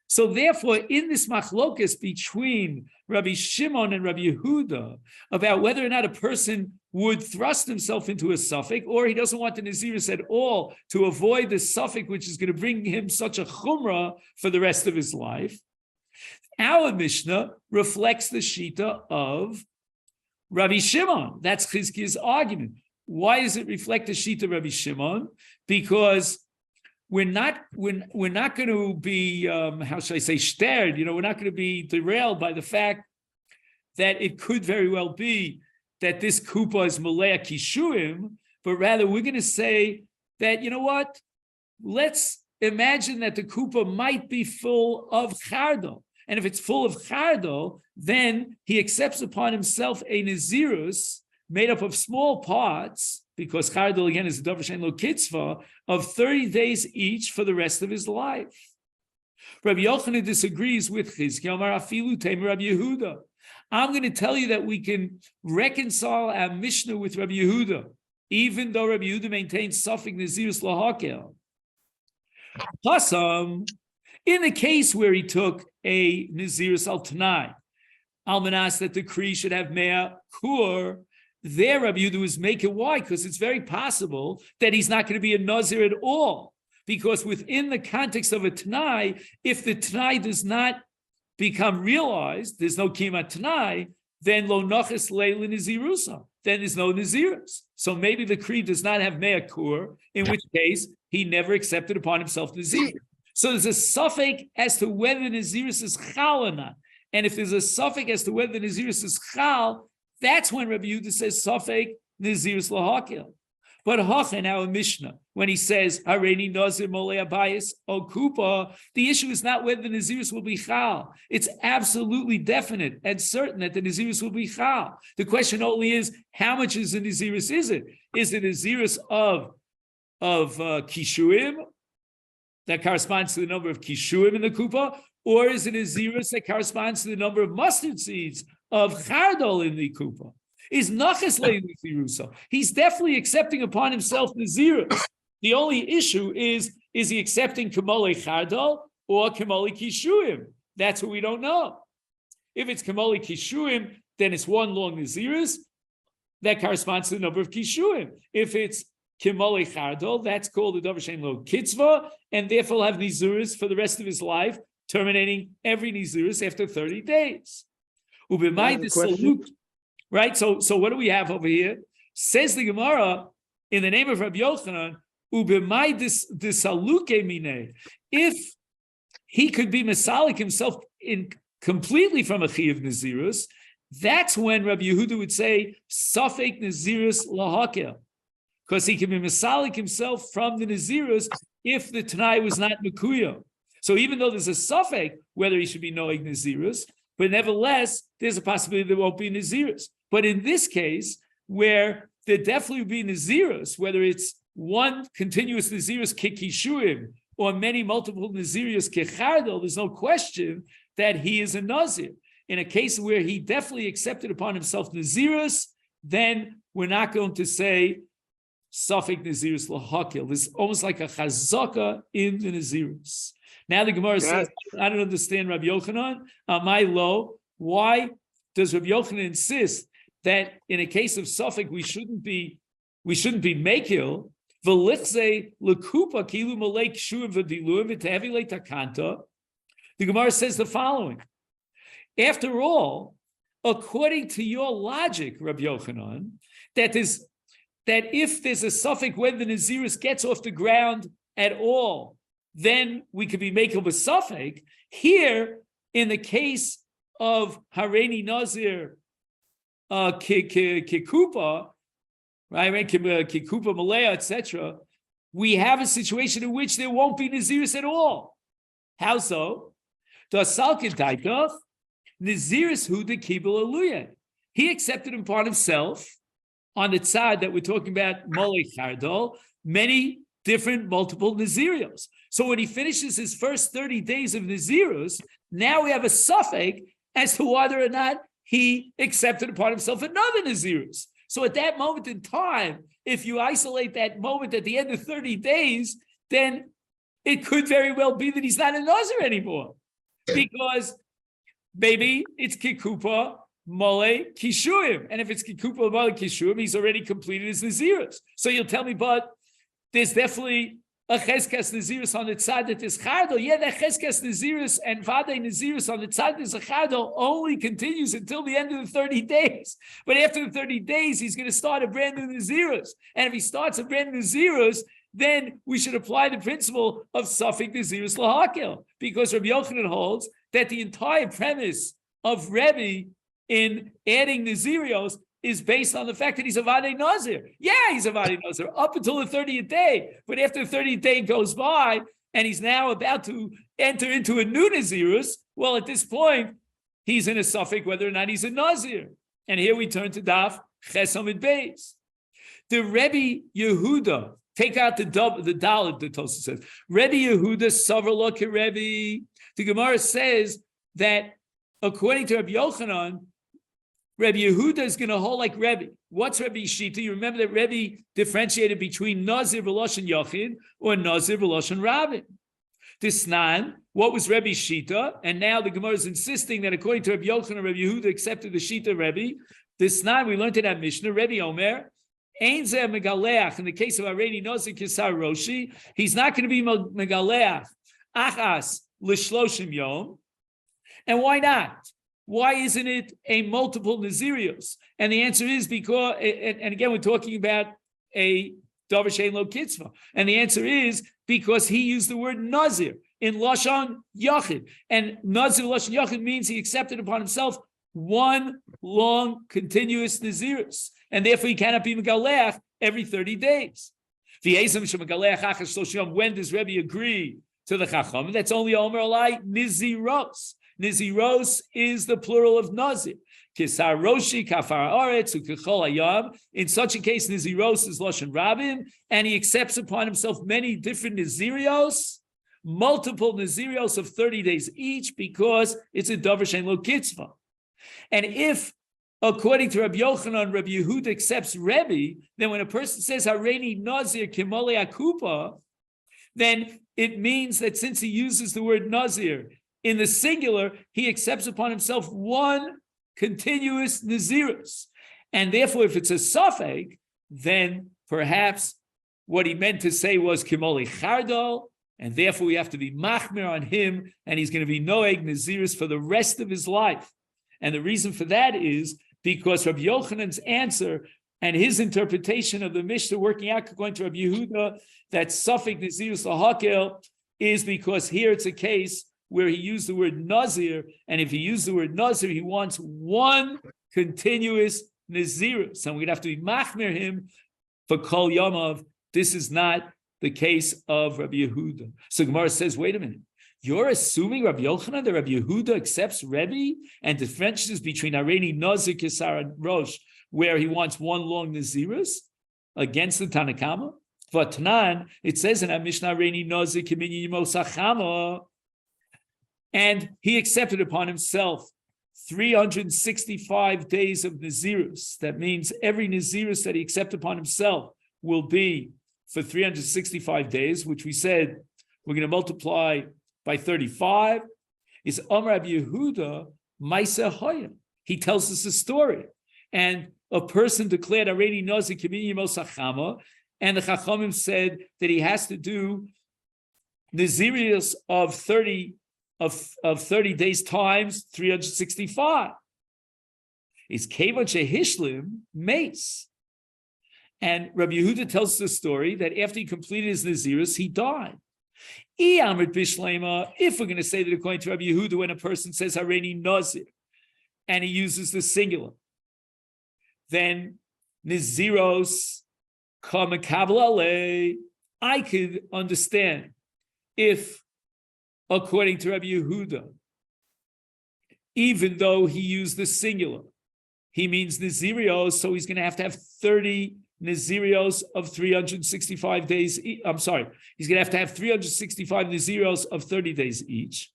So therefore, in this machlokas between Rabbi Shimon and Rabbi Yehuda about whether or not a person would thrust himself into a suffix, or he doesn't want the Naziris at all to avoid the suffix, which is going to bring him such a chumrah for the rest of his life, our Mishnah reflects the shita of Rabbi Shimon. That's Chizkiya's argument. Why does it reflect the shita of Rabbi Shimon? Because we're not going to be how should I say shtared? We're not going to be derailed by the fact that it could very well be that this kupa is malea kishuim, but rather we're going to say that let's imagine that the kupa might be full of chardal, and if it's full of chardal, then he accepts upon himself a nazirus made up of small parts, because chardal again is a davar shein lo kitzvah, of 30 days each for the rest of his life. Rabbi Yochanan disagrees with Chizkiya. Amar afilu temer Rabbi Yehuda. I'm going to tell you that we can reconcile our Mishnah with Rabbi Yehuda, even though Rabbi Yehuda maintains suffix nazirus lahakel. Pasam, in the case where he took a nazirus al tanai, almanas that the Kri should have mea kur, there Rabbi Yehuda was making why? Because it's very possible that he's not going to be a Nazir at all. Because within the context of a Tanai, if the Tanai does not become realized, there's no Kima Tanai, then lo noches leila nazirusa. Then there's no Nazirus. So maybe the Kri does not have mea kur, in which case he never accepted upon himself Nazir. So there's a suffix as to whether the Nazirus is chal or not. And if there's a suffix as to whether the Nazirus is chal, that's when Rabbi Yehuda says suffix nazirus lahakel. But Hoch in our Mishnah, when he says Hareini Nazir Molei Abayis O Kupa, the issue is not whether the nazirus will be chal. It's absolutely definite and certain that the nazirus will be chal. The question only is, how much is the nazirus? Is it a nazirus of kishuim that corresponds to the number of kishuim in the kupa, or is it a nazirus that corresponds to the number of mustard seeds of chardal in the kupa? Is naches le'nizirusa. He's definitely accepting upon himself nazirus. The only issue is he accepting kamoli chardal or kamoli kishuim? That's what we don't know. If it's kamoli kishuim, then it's one long nazirus that corresponds to the number of kishuim. If it's kimoli chardal, that's called the davar shein lo kitzvah, and therefore will have nazirus for the rest of his life, terminating every nazirus after 30 days. Right? So what do we have over here? Says the Gemara, in the name of Rabbi Yochanan, if he could be Masalik himself completely from a Chi of Nazirus, that's when Rabbi Yehuda would say, Safek Nazirus lahakel. Because he can be Masalik himself from the Nazirus if the Tanai was not Mekuya. So even though there's a Safek whether he should be knowing Nazirus, but nevertheless, there's a possibility there won't be Nazirus. But in this case, where there definitely will be Nazirus, whether it's one continuous Nazirus kikishuim or many multiple Nazirus kechardal, there's no question that he is a Nazir. In a case where he definitely accepted upon himself Nazirus, then we're not going to say Safek Nazirus lahakil. There's almost like a chazaka in the Nazirus. Now the Gemara says, I don't understand Rabbi Yochanan. My low. Why does Rabbi Yochanan insist that in a case of suffix we shouldn't be mekil, V'lichze lekupa kilu malek shuv v'diluim v'tevi letakanta. The Gemara says the following. After all, according to your logic, Rabbi Yochanan, that if there's a suffix when the Nazirus gets off the ground at all, then we could be making a suffix. Here, in the case of Hareni Nazir Kikupa, right, Kikupa Malaya, etc., we have a situation in which there won't be Nazirus at all. How so? The Salkin Taitach, Nazirus Huda Kibul Aluya. He accepted upon himself on the side that we're talking about Molech Chardol, many different multiple Nazirios. So when he finishes his first 30 days of Nazirus, now we have a suffix as to whether or not he accepted upon himself another Nazirus. So at that moment in time, if you isolate that moment at the end of 30 days, then it could very well be that he's not a Nazir anymore. Because maybe it's Kikupa Mole Kishuim. And if it's Kikupa Mole Kishuim, he's already completed his Nazirus. So you'll tell me, but there's definitely a Cheskas Nazirus on the side that is Chardol. Yeah, that Cheskas Nazirus and Vade Nazirus on the side that is a Chardol only continues until the end of the 30 days. But after the 30 days, he's going to start a brand new Nazirus. And if he starts a brand new Nazirus, then we should apply the principle of Safik Nazirus Lahakil, because Rabbi Yochanan holds that the entire premise of Rebbe in adding Nazirios is based on the fact that he's a Vadei Nazir. Yeah, he's a Vadei Nazir up until the 30th day, but after the 30th day goes by and he's now about to enter into a new Nazirus, well, at this point, he's in a Safik whether or not he's a Nazir. And here we turn to Daf Ches Amid Beis. The Rebbe Yehuda, take out the Dalet, the Tosafot says. Rebbe Yehuda Savar Rebbe. The Gemara says that according to Rabbi Yochanan, Rebbe Yehuda is going to hold like Rebbe. What's Rebbe Shita? You remember that Rebbe differentiated between Nazir v'Loshen Yachid or Nazir v'Loshen Rabin. Tisnan, what was Rebbe Shita? And now the Gemara is insisting that according to Rebbe Yochanan, Rebbe Yehuda accepted the Shita Rebbe. Tisnan, we learned in that Mishnah, Rebbe Omer, Ein Zeh Megaleach, in the case of Areni Nazir Kisar Roshi, he's not going to be Megaleach, Achas L'Shloshim Yom. And why not? Why isn't it a multiple Nazirios? And the answer is because, and again, we're talking about a Davar Shein Lo Kitzvah. And the answer is because he used the word Nazir in Lashon Yachid. And Nazir Lashon Yachid means he accepted upon himself one long continuous Nazirus. And therefore he cannot be Megaleach every 30 days. When does Rebbe agree to the Chacham? That's only Omer Alai Niziros. Niziros is the plural of Nazir. Kisar Roshi, Kafar Aretz, Ukechol Hayam. In such a case, Niziros is Lashon Rabin, and he accepts upon himself many different Nazirios, multiple Nazirios of 30 days each, because it's a Davar Shein Lo Kitzvah. And if, according to Rabbi Yochanan, Rabbi Yehuda accepts Rebbe, then when a person says Hareni Nazir Kimole Akupa, then it means that since he uses the word Nazir in the singular, he accepts upon himself one continuous Nazirus. And therefore, if it's a suffix, then perhaps what he meant to say was Kimoli Chardol, and therefore we have to be machmir on him, and he's going to be Noeg Nazirus for the rest of his life. And the reason for that is because Rabbi Yochanan's answer and his interpretation of the Mishnah working out according to Rabbi Yehuda, that suffix Nazirus Lahakel is because here it's a case where he used the word Nazir, and if he used the word Nazir, he wants one continuous Nazirus. And we'd have to be machmir him for Kol Yamav. This is not the case of Rabbi Yehuda. So Gemara says, wait a minute. You're assuming Rabbi Yochanan that Rabbi Yehuda accepts Rebbe and differentiates between Areni Nazir, Kisar, and Rosh, where he wants one long Nazirus against the Tanakama? Vatnan, it says in our Mishnah, Areni Nazir, Kimin Yimosachama, and he accepted upon himself 365 days of Nazirus. That means every Nazirus that he accepted upon himself will be for 365 days, which we said we're going to multiply by 35. Is Amar Rabbi Yehuda Maisa Hoya. He tells us a story. And a person declared Areni Nazir Kimini Mosachama, and the Chachamim said that he has to do Nazirius of 30 days times 365. Is Kevan Shehishlim Mace. And Rabbi Yehuda tells us the story that after he completed his Nazirus, he died. If we're going to say that according to Rabbi Yehuda, when a person says Hareini Nazir and he uses the singular, then Naziros Kamakabla, I could understand if, according to Rabbi Yehuda, even though he used the singular, he means Nazirios, so he's going to have 30 Nazirios of 365 days. I'm sorry, he's going to have 365 Nazirios of 30 days each.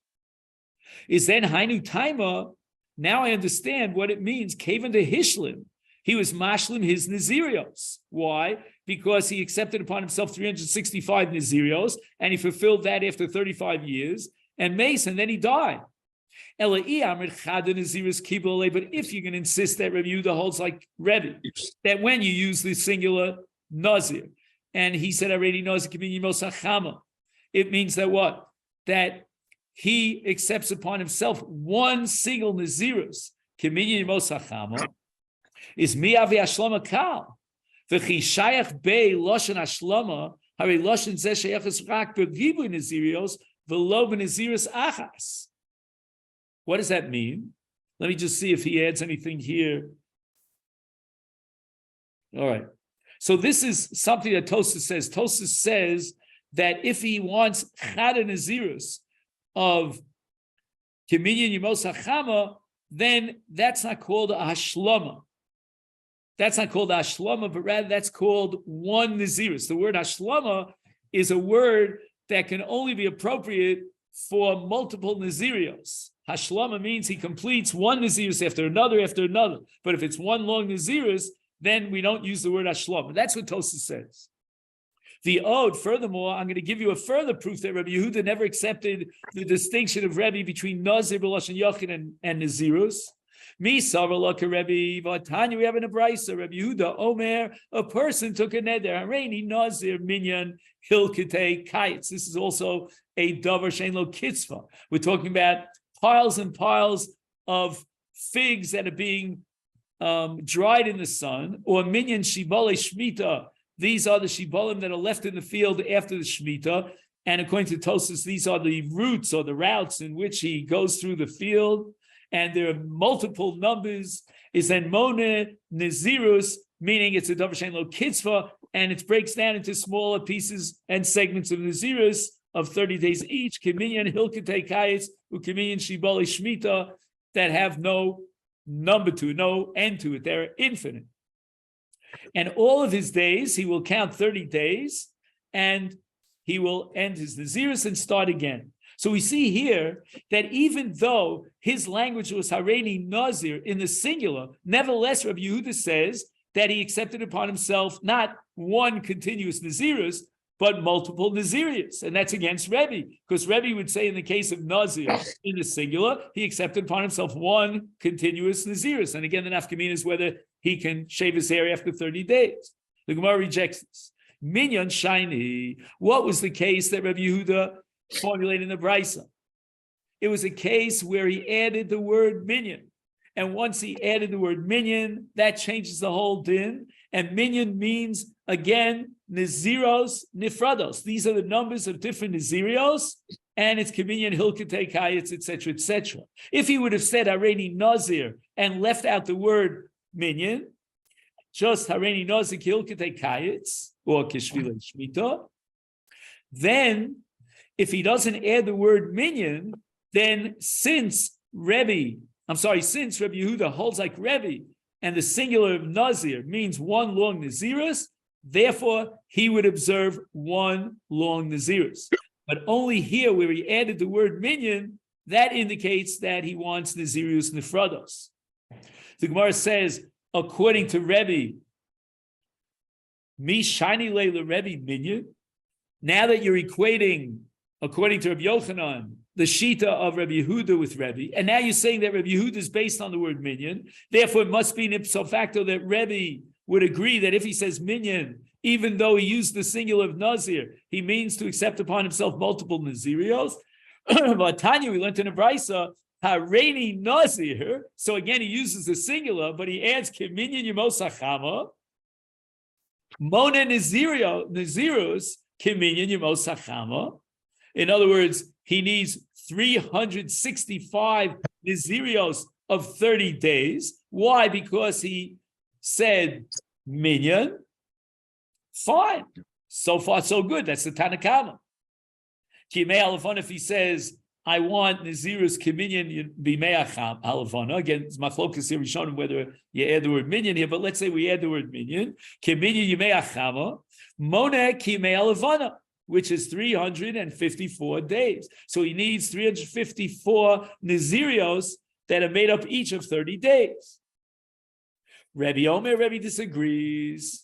Is then Hainu Taima. Now I understand what it means. Kavan de Hishlim. He was mashlim his Nazirios. Why? Because he accepted upon himself 365 Nazirios, and he fulfilled that after 35 years, and Mace, and then he died. But if you're going to insist that Rabbi Yehuda holds like Rebbe, that when you use the singular Nazir, and he said already Nazir, it means that what? That he accepts upon himself one single Nazirus, is mi'avi ashlama kal. V'chi shayach bei loshen ashlama, hare loshen zeh shayachas rak b'gibui Nazirios, v'lo b'Nazirus achas. What does that mean? Let me just see if he adds anything here. All right. So this is something that Tosas says. Tosas says that if he wants Chad and Nazirus of Kiminyan Yemos HaChama, then that's not called a Hashlama. That's not called a Hashlama, but rather that's called one Nazirus. The word Hashlama is a word that can only be appropriate for multiple Nazirios. Hashlama means he completes one Nazirus after another. But if it's one long Nazirus, then we don't use the word Hashlama. That's what Tosas says. The Ode, furthermore, I'm going to give you a further proof that Rabbi Yehuda never accepted the distinction of Rebbe between Nazir, B'Lashon Yochin, and Nazirus. Me, Savalaka Rebbe, Vatanya, we have in a Brisa, Rabbi Yehuda, Omer, a person took a neder, Hareini Nazir, Minyan, Hilkete, Kaitz. This is also a Davar Shein Lo Kitzvah. We're talking about piles and piles of figs that are being dried in the sun, or minyan shibale shmita. These are the shibalim that are left in the field after the shmita, and according to Tosas, these are the routes or the routes in which he goes through the field, and there are multiple numbers. Is then mone nazirus, meaning it's a davar shein lo kitzvah, and it breaks down into smaller pieces and segments of nazirus of 30 days each, Kiminyan Hilkete Kayetz, Ukiminyan Shibali Shmita, that have no number to it, no end to it. They're infinite. And all of his days, he will count 30 days, and he will end his Nazirus and start again. So we see here that even though his language was Hareini Nazir in the singular, nevertheless, Rabbi Yehuda says that he accepted upon himself not one continuous Nazirus, but multiple Nazirius, and that's against Rebbe, because Rebbe would say in the case of Nazir, in the singular, he accepted upon himself one continuous Nazirus, and again, the nafkamina is whether he can shave his hair after 30 days. The Gemara rejects this. Minyan Shiny, what was the case that Rabbi Yehuda formulated in the Brisa? It was a case where he added the word minyan, and once he added the word minyan, that changes the whole din, and minyan means, again, Naziros, Nifrados. These are the numbers of different Nazirios, and it's Kiminyan, Hilkete, Kayetz, etc., etc. If he would have said Hareini Nazir and left out the word minyan, just Hareini Nazir, Hilkete, Kayetz, or Kishvile Shmita, then if he doesn't add the word minyan, then since Rabbi Yehuda holds like Rebbe, and the singular of Nazir means one long Nazirus, therefore he would observe one long Nazirus. But only here where he added the word minyan, that indicates that he wants Nazirus Nifrados. The Gemara says, according to Rebbe, Mi Shani Leila Rebbe minyan, now that you're equating, according to Rabbi Yochanan, the Shita of Rabbi Yehuda with Rebbe, and now you're saying that Rabbi Yehuda is based on the word minyan, therefore it must be an ipso facto that Rebbe would agree that if he says minyan, even though he used the singular of Nazir, he means to accept upon himself multiple Nazirios. But Tanya, we learned in a Brisa, Hareini Nazir. So again, he uses the singular, but he adds Kiminyan Yemosachama. Mona Nazirus Kiminyan Yemosachama. In other words, he needs 365 Nazirios of 30 days. Why? Because he said minyan. Fine. So far, so good. That's the Tanakama. Kimei Alafon, if he says, I want Nazirus Kiminyan Bimeacham Alafona. Again, it's Machlokas here, Rishonim, whether you add the word minyan here, but let's say we add the word minyan. Kiminyan Yimeachama. Mona Kimei Alafona, which is 354 days. So he needs 354 Nazirios that are made up each of 30 days. Rabbi Omer, Rabbi disagrees.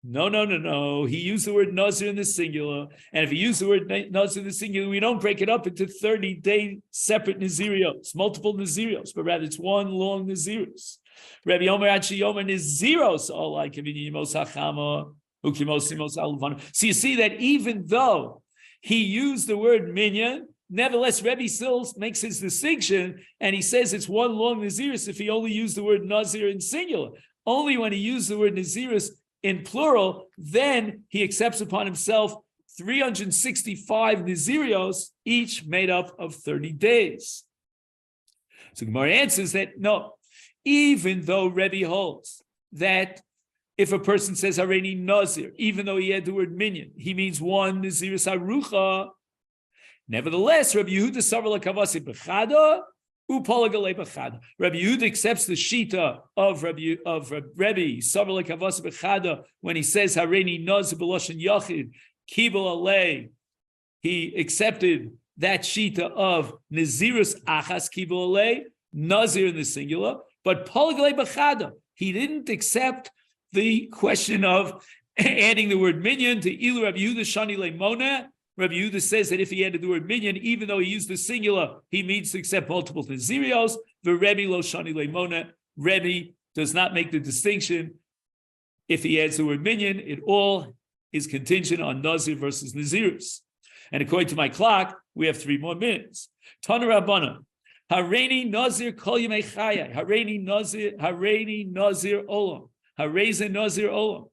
No. He used the word Nazir in the singular. And if he used the word Nazir in the singular, we don't break it up into 30-day separate Nazirios, multiple Nazirios, but rather it's one long Nazirus. Rabbi Omer, Achi Omer, Naziros, all like Yimos Hachama. So you see that even though he used the word minyan, nevertheless, Rebbe still makes his distinction, and he says it's one long Nazirus if he only used the word Nazir in singular. Only when he used the word Nazirus in plural, then he accepts upon himself 365 Nazirios, each made up of 30 days. So Gemara answers that no, even though Rebbe holds that if a person says Hareini Nazir, even though he had the word minyan, he means one Nazirus Harucha. Nevertheless, Rabbi Yehuda Savar L'Kavasi B'chada Upalagalei B'chada. Rabbi Yehuda accepts the shita of Rabbi Savar L'Kavasi B'chada when he says Hareini Nazir B'Loshen Yachid Kibul Alei. He accepted that shita of Nazirus Achas Kibul Alei, Nazir in the singular, but Palagalei B'chada. He didn't accept the question of adding the word minyan to Ilu Rabbi Yehuda Shani Leimona. Rabbi Yehuda says that if he added the word minyan, even though he used the singular, he means to accept multiple Nazirios. The Rebbe Lo Shani Leimona. Rebbe does not make the distinction. If he adds the word minyan, it all is contingent on Nazir versus Nazirus. And according to my clock, we have 3 more minutes. Tana Rabbana. Hareini Nazir Kol Yemei Chayai. Hareini Nazir Olam. Hareza Nazir Olam.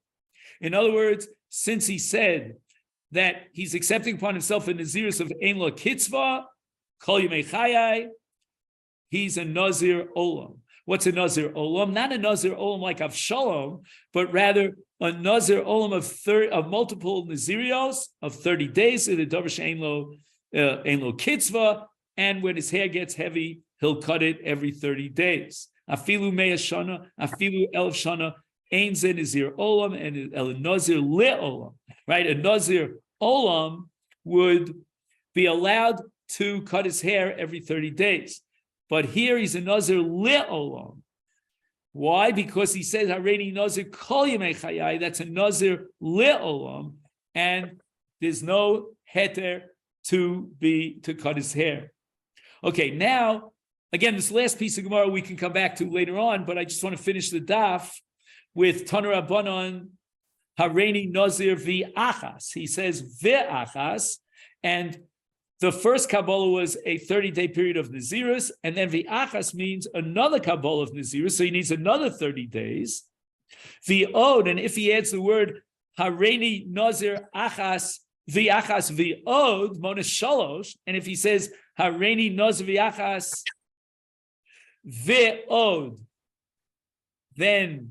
In other words, since he said that he's accepting upon himself a Nazirus of Ein Lo Kitzvah, Kol Yemei Chayai, he's a Nazir Olam. What's a Nazir Olam? Not a Nazir Olam like Avshalom, but rather a Nazir Olam of multiple Nazirios of 30 days in the Dovish Ein Lo Kitzvah, and when his hair gets heavy, he'll cut it every 30 days. Afilu Me'ah Shana, Afilu Elf Shana, Ein Ze Nazir Olam, and a Nazir Le'olam, right? A Nazir Olam would be allowed to cut his hair every 30 days. But here he's a Nazir Le'olam. Why? Because he says, Hareini Nazir Kol Yemei Chayai, that's a Nazir Le'olam, and there's no heter to cut his hair. Okay, now, again, this last piece of Gemara we can come back to later on, but I just want to finish the daf with Tana Rabbanan, Hareini Nazir V'achas. He says V'achas, and the first Kabbalah was a 30-day period of Nazirus, and then V'achas means another Kabbalah of Nazirus, so he needs another 30 days. V'od, and if he adds the word Hareini Nazir Achas, V'achas V'od, Mona Shalosh, and if he says Hareini Nazir V'achas V'od, then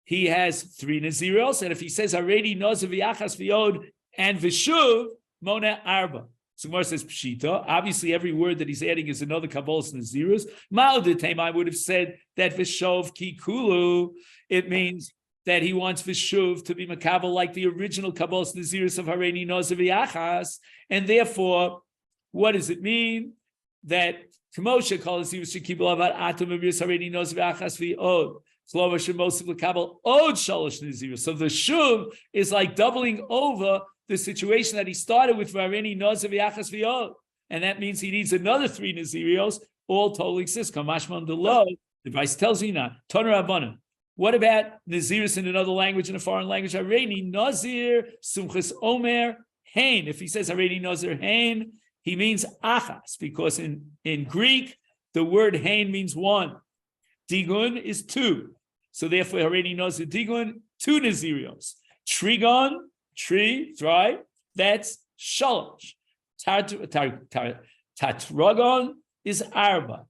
he has 3 Naziros, and if he says Hareini Nazir V'achas V'od and V'shuv, Mona Arba. So Gemara says Pshita. Obviously, every word that he's adding is another Kabbalah's Nazirus. Ma'odetem, I would have said that V'shov Kikulu, it means that he wants V'shuv to be Makabal like the original Kabbalah's Nazirus of Hareini Nazir V'achas, and therefore, what does it mean? That Kamosha calls Nazirus Shekibul Avad Atom Aviris Hareini Nazir V'achas V'od. So the shuv is like doubling over the situation that he started with Hareini Nazir V'achas V'od, and that means he needs another 3 Nazirios, all totaling 6. Kamashman Delo, the Vice tells you not. Tana Rabbanan, What about Nazirus in another language, in a foreign language? Hareini Nazir Sumchas Omer Hain. If he says Hareini Nazir Hain, he means achas, because in Greek, the word Hain means one. Digun is two. So therefore, Hareini Nazir Digun, two Nazirios. Trigon, tree, dry, that's shalosh. Tatragon is arba.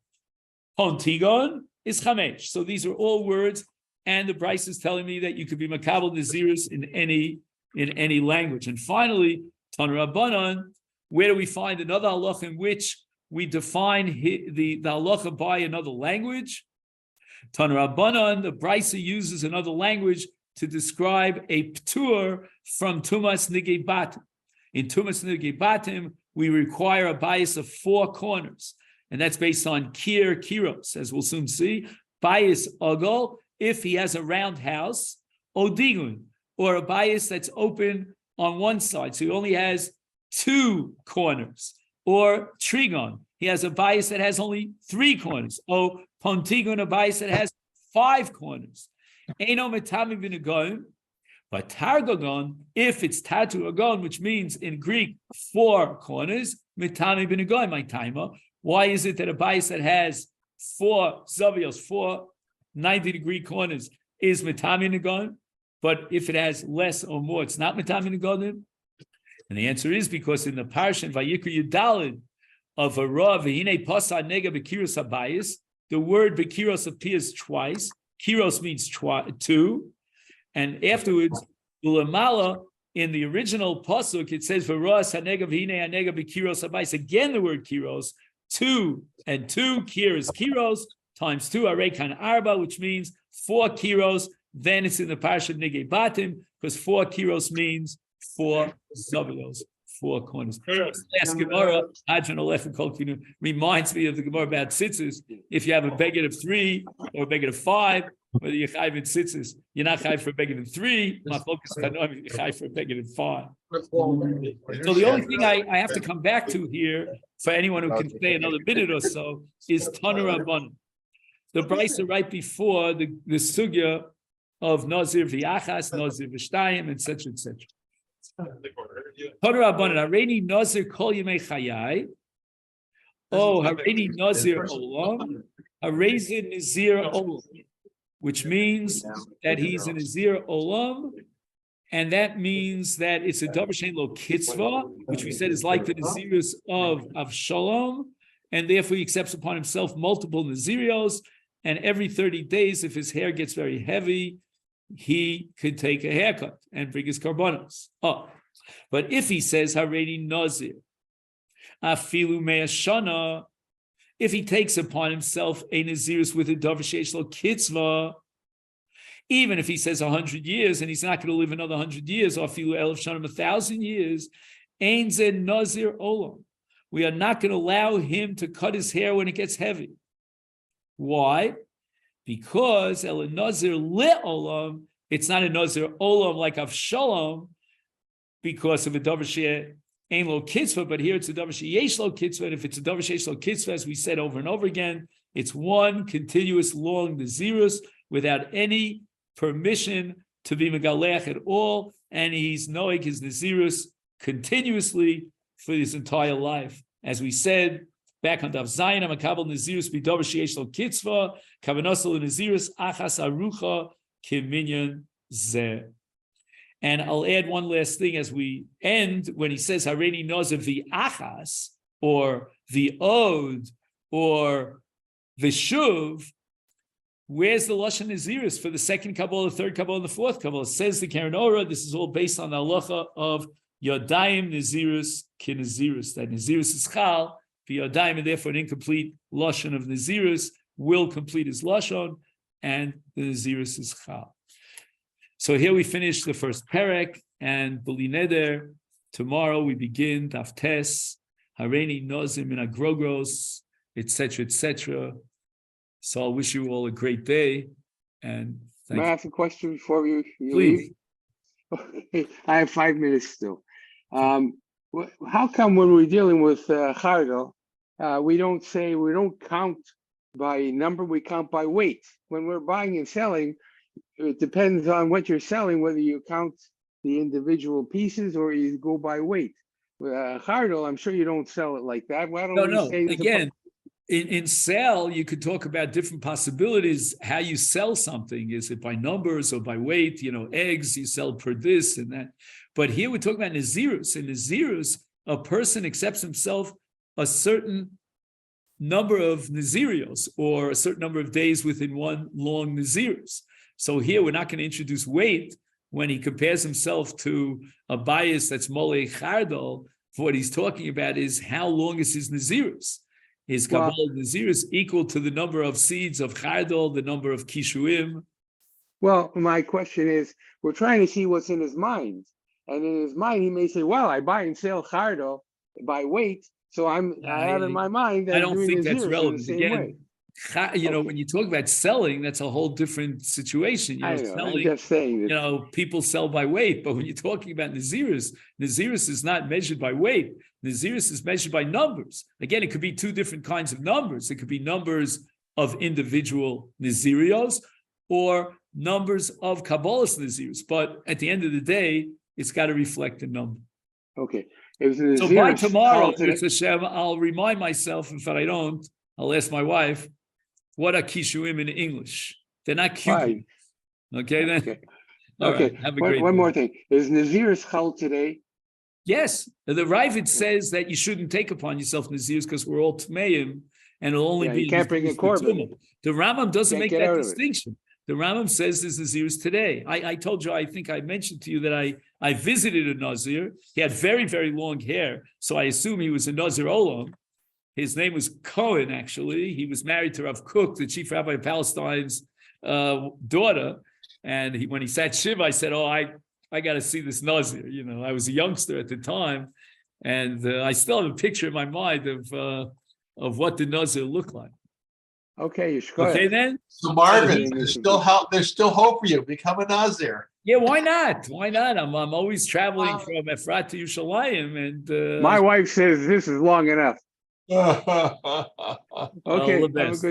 Pontigon is chamesh. So these are all words, and the Bryce is telling me that you could be makabel nazirus in any language. And finally, Tanur Rabbanan, where do we find another halacha in which we define the halacha by another language? Tanur Rabbanan, the Bryce uses another language to describe a ptur from Tumas Nigei Batim. In Tumas Nigei Batim, we require a bias of 4 corners, and that's based on kiros, as we'll soon see. Bias ogol, if he has a round house, odigun, or a bias that's open on one side, so he only has 2 corners, or trigon, he has a bias that has only 3 corners, or pontigon, a bias that has 5 corners. Eino metami b'negoim, but targogon, if it's tatu agon, which means in Greek 4 corners, metami b'negoim, my timer. Why is it that a bias that has 4 zavios, 4 90-degree corners is metami negoim, but if it has less or more, it's not metami negoim? And the answer is because in the parsha Vayikra Yudalid of a rav v'hine pasa nega b'kiros habayis, the word b'kiros appears twice. Kiros means 2, and afterwards, ulamala, in the original pasuk, it says v'ras hanega v'hine hanega b'kiros habayis. Again, the word kiros, 2 and 2, kir is kiros, times 2, arekan arba, which means 4 kiros. Then it's in the parsha of Nigei Batim, because 4 kiros means 4 zavios, 4 corners. Last Gemara, Hadron Aleph and Kolkinu, reminds me of the Gemara about tzitzis. If you have a beged of 3 or a beged of 5, whether you're chayv in tzitzis, you're not chayv for a beged of 3. My focus is you're chayv for a beged of 5. So the only thing I have to come back to here, for anyone who can stay another minute or so, is Tanur Rabbanan. The brisa right before the sugya of Nazir v'yachas, Nazir v'shtayim, etc., etc. Tanur Rabbanan, Hareini Nazir kol yemei chayai. Oh, Hareini Nazir olam, Hareini Nazir olam, which means that he's a Nazir olam, and that means that it's a davar shein lo kitzvah, which we said is like the Nazirus of Shalom, and therefore he accepts upon himself multiple Nazirios, and every 30 days, if his hair gets very heavy, he could take a haircut and bring his karbonos. Oh, but if he says Hareini Nazir, afilu me'ashana, if he takes upon himself a Nazirus with a davar sheish lo kitzvah, even if he says 100 years and he's not going to live another 100 years, or afilu elef shanim 1,000 years, ein ze Nazir olam. We are not going to allow him to cut his hair when it gets heavy. Why? Because el Nazir le olam, it's not a Nazir olam like Avshalom, because of a davar she'ein lo kitzvah, but here it's a davar she'yesh lo kitzvah, and if it's a davar she'yesh lo kitzvah, as we said over and over again, it's one continuous long nazirus without any permission to be megalech at all, and he's knowing his nazirus continuously for his entire life. As we said back on Daf Zayin, Amakabel Nazirus b'davar she'yesh lo kitzvah, kavanasol Nazirus achas arucha kiminyan zeh. And I'll add one last thing as we end, when he says Hareini Nazir the achas, or the od, or the shuv, where's the lashon Nazirus for the second Kabbalah, the third Kabbalah, and the fourth Kabbalah? Says the Karen Ora, this is all based on the halacha of Yodayim Nazirus ki Nazirus, that Nazirus is chal, Yodayim, and therefore an incomplete lashon of Nazirus will complete his lashon, and the Nazirus is chal. So here we finish the first perek, and B'li Neder, tomorrow we begin Daf Tes, Hareini Nazir min Agrogros, etc., etc. So I'll wish you all a great day, and thank May I you. ask a question before you Please. leave? I have 5 minutes still. How come when we're dealing with Chargel, we don't count by number, we count by weight? When we're buying and selling, it depends on what you're selling, whether you count the individual pieces or you go by weight. Chardal, I'm sure you don't sell it like that. Why don't we No. say it's a- Again, in sale, you could talk about different possibilities. How you sell something, is it by numbers or by weight? Eggs you sell per this and that. But here we're talking about Nazirus. In Nazirus, a person accepts himself a certain number of Nazirios or a certain number of days within one long Nazirus. So here we're not going to introduce weight when he compares himself to a bias that's Molei Chardal. What he's talking about is how long is his Nazirus? His Kabbalah Nazirus equal to the number of seeds of Chardal, the number of Kishuim. Well, my question is, we're trying to see what's in his mind. And in his mind, he may say, well, I buy and sell Chardal by weight. So I have in my mind that I don't think that's relevant. Way. Again, when you talk about selling, that's a whole different situation. I know, Selling, I'm just saying that. People sell by weight, but when you're talking about Nazirus is not measured by weight. Nazirus is measured by numbers. Again, it could be two different kinds of numbers. It could be numbers of individual Nazirios or numbers of Kabbalah's Nazirus. But at the end of the day, it's got to reflect the number. Okay. So by tomorrow, it's Hashem, I'll remind myself, if I don't, I'll ask my wife, what are Kishuim in English? They're not cute. Okay, then? Okay. All Okay. right, have a great One day. more thing. Is Nazir's Chal today? Yes, the Ravid says that you shouldn't take upon yourself Nazirs because we're all Tmeim and it'll only be. You can't bring a Nazirus for korban. Tumah. The Rambam doesn't Can't make get that out of it. distinction. The Rambam says there's Nazirs today. I told you, I think I mentioned to you that I visited a Nazir. He had very, very long hair, so I assume he was a Nazir Olam. His name was Cohen, actually. He was married to Rav Kook, the chief rabbi of Palestine's daughter. And when he sat Shiva, I said, I got to see this Nazir. I was a youngster at the time. And I still have a picture in my mind of what the Nazir looked like. Okay, Okay, then? So Marvin, Okay. there's still hope for you. Become a Nazir. Yeah, why not? Why not? I'm always traveling from Efrat to Yerushalayim. And My wife says this is long enough. All Okay, the have a best. good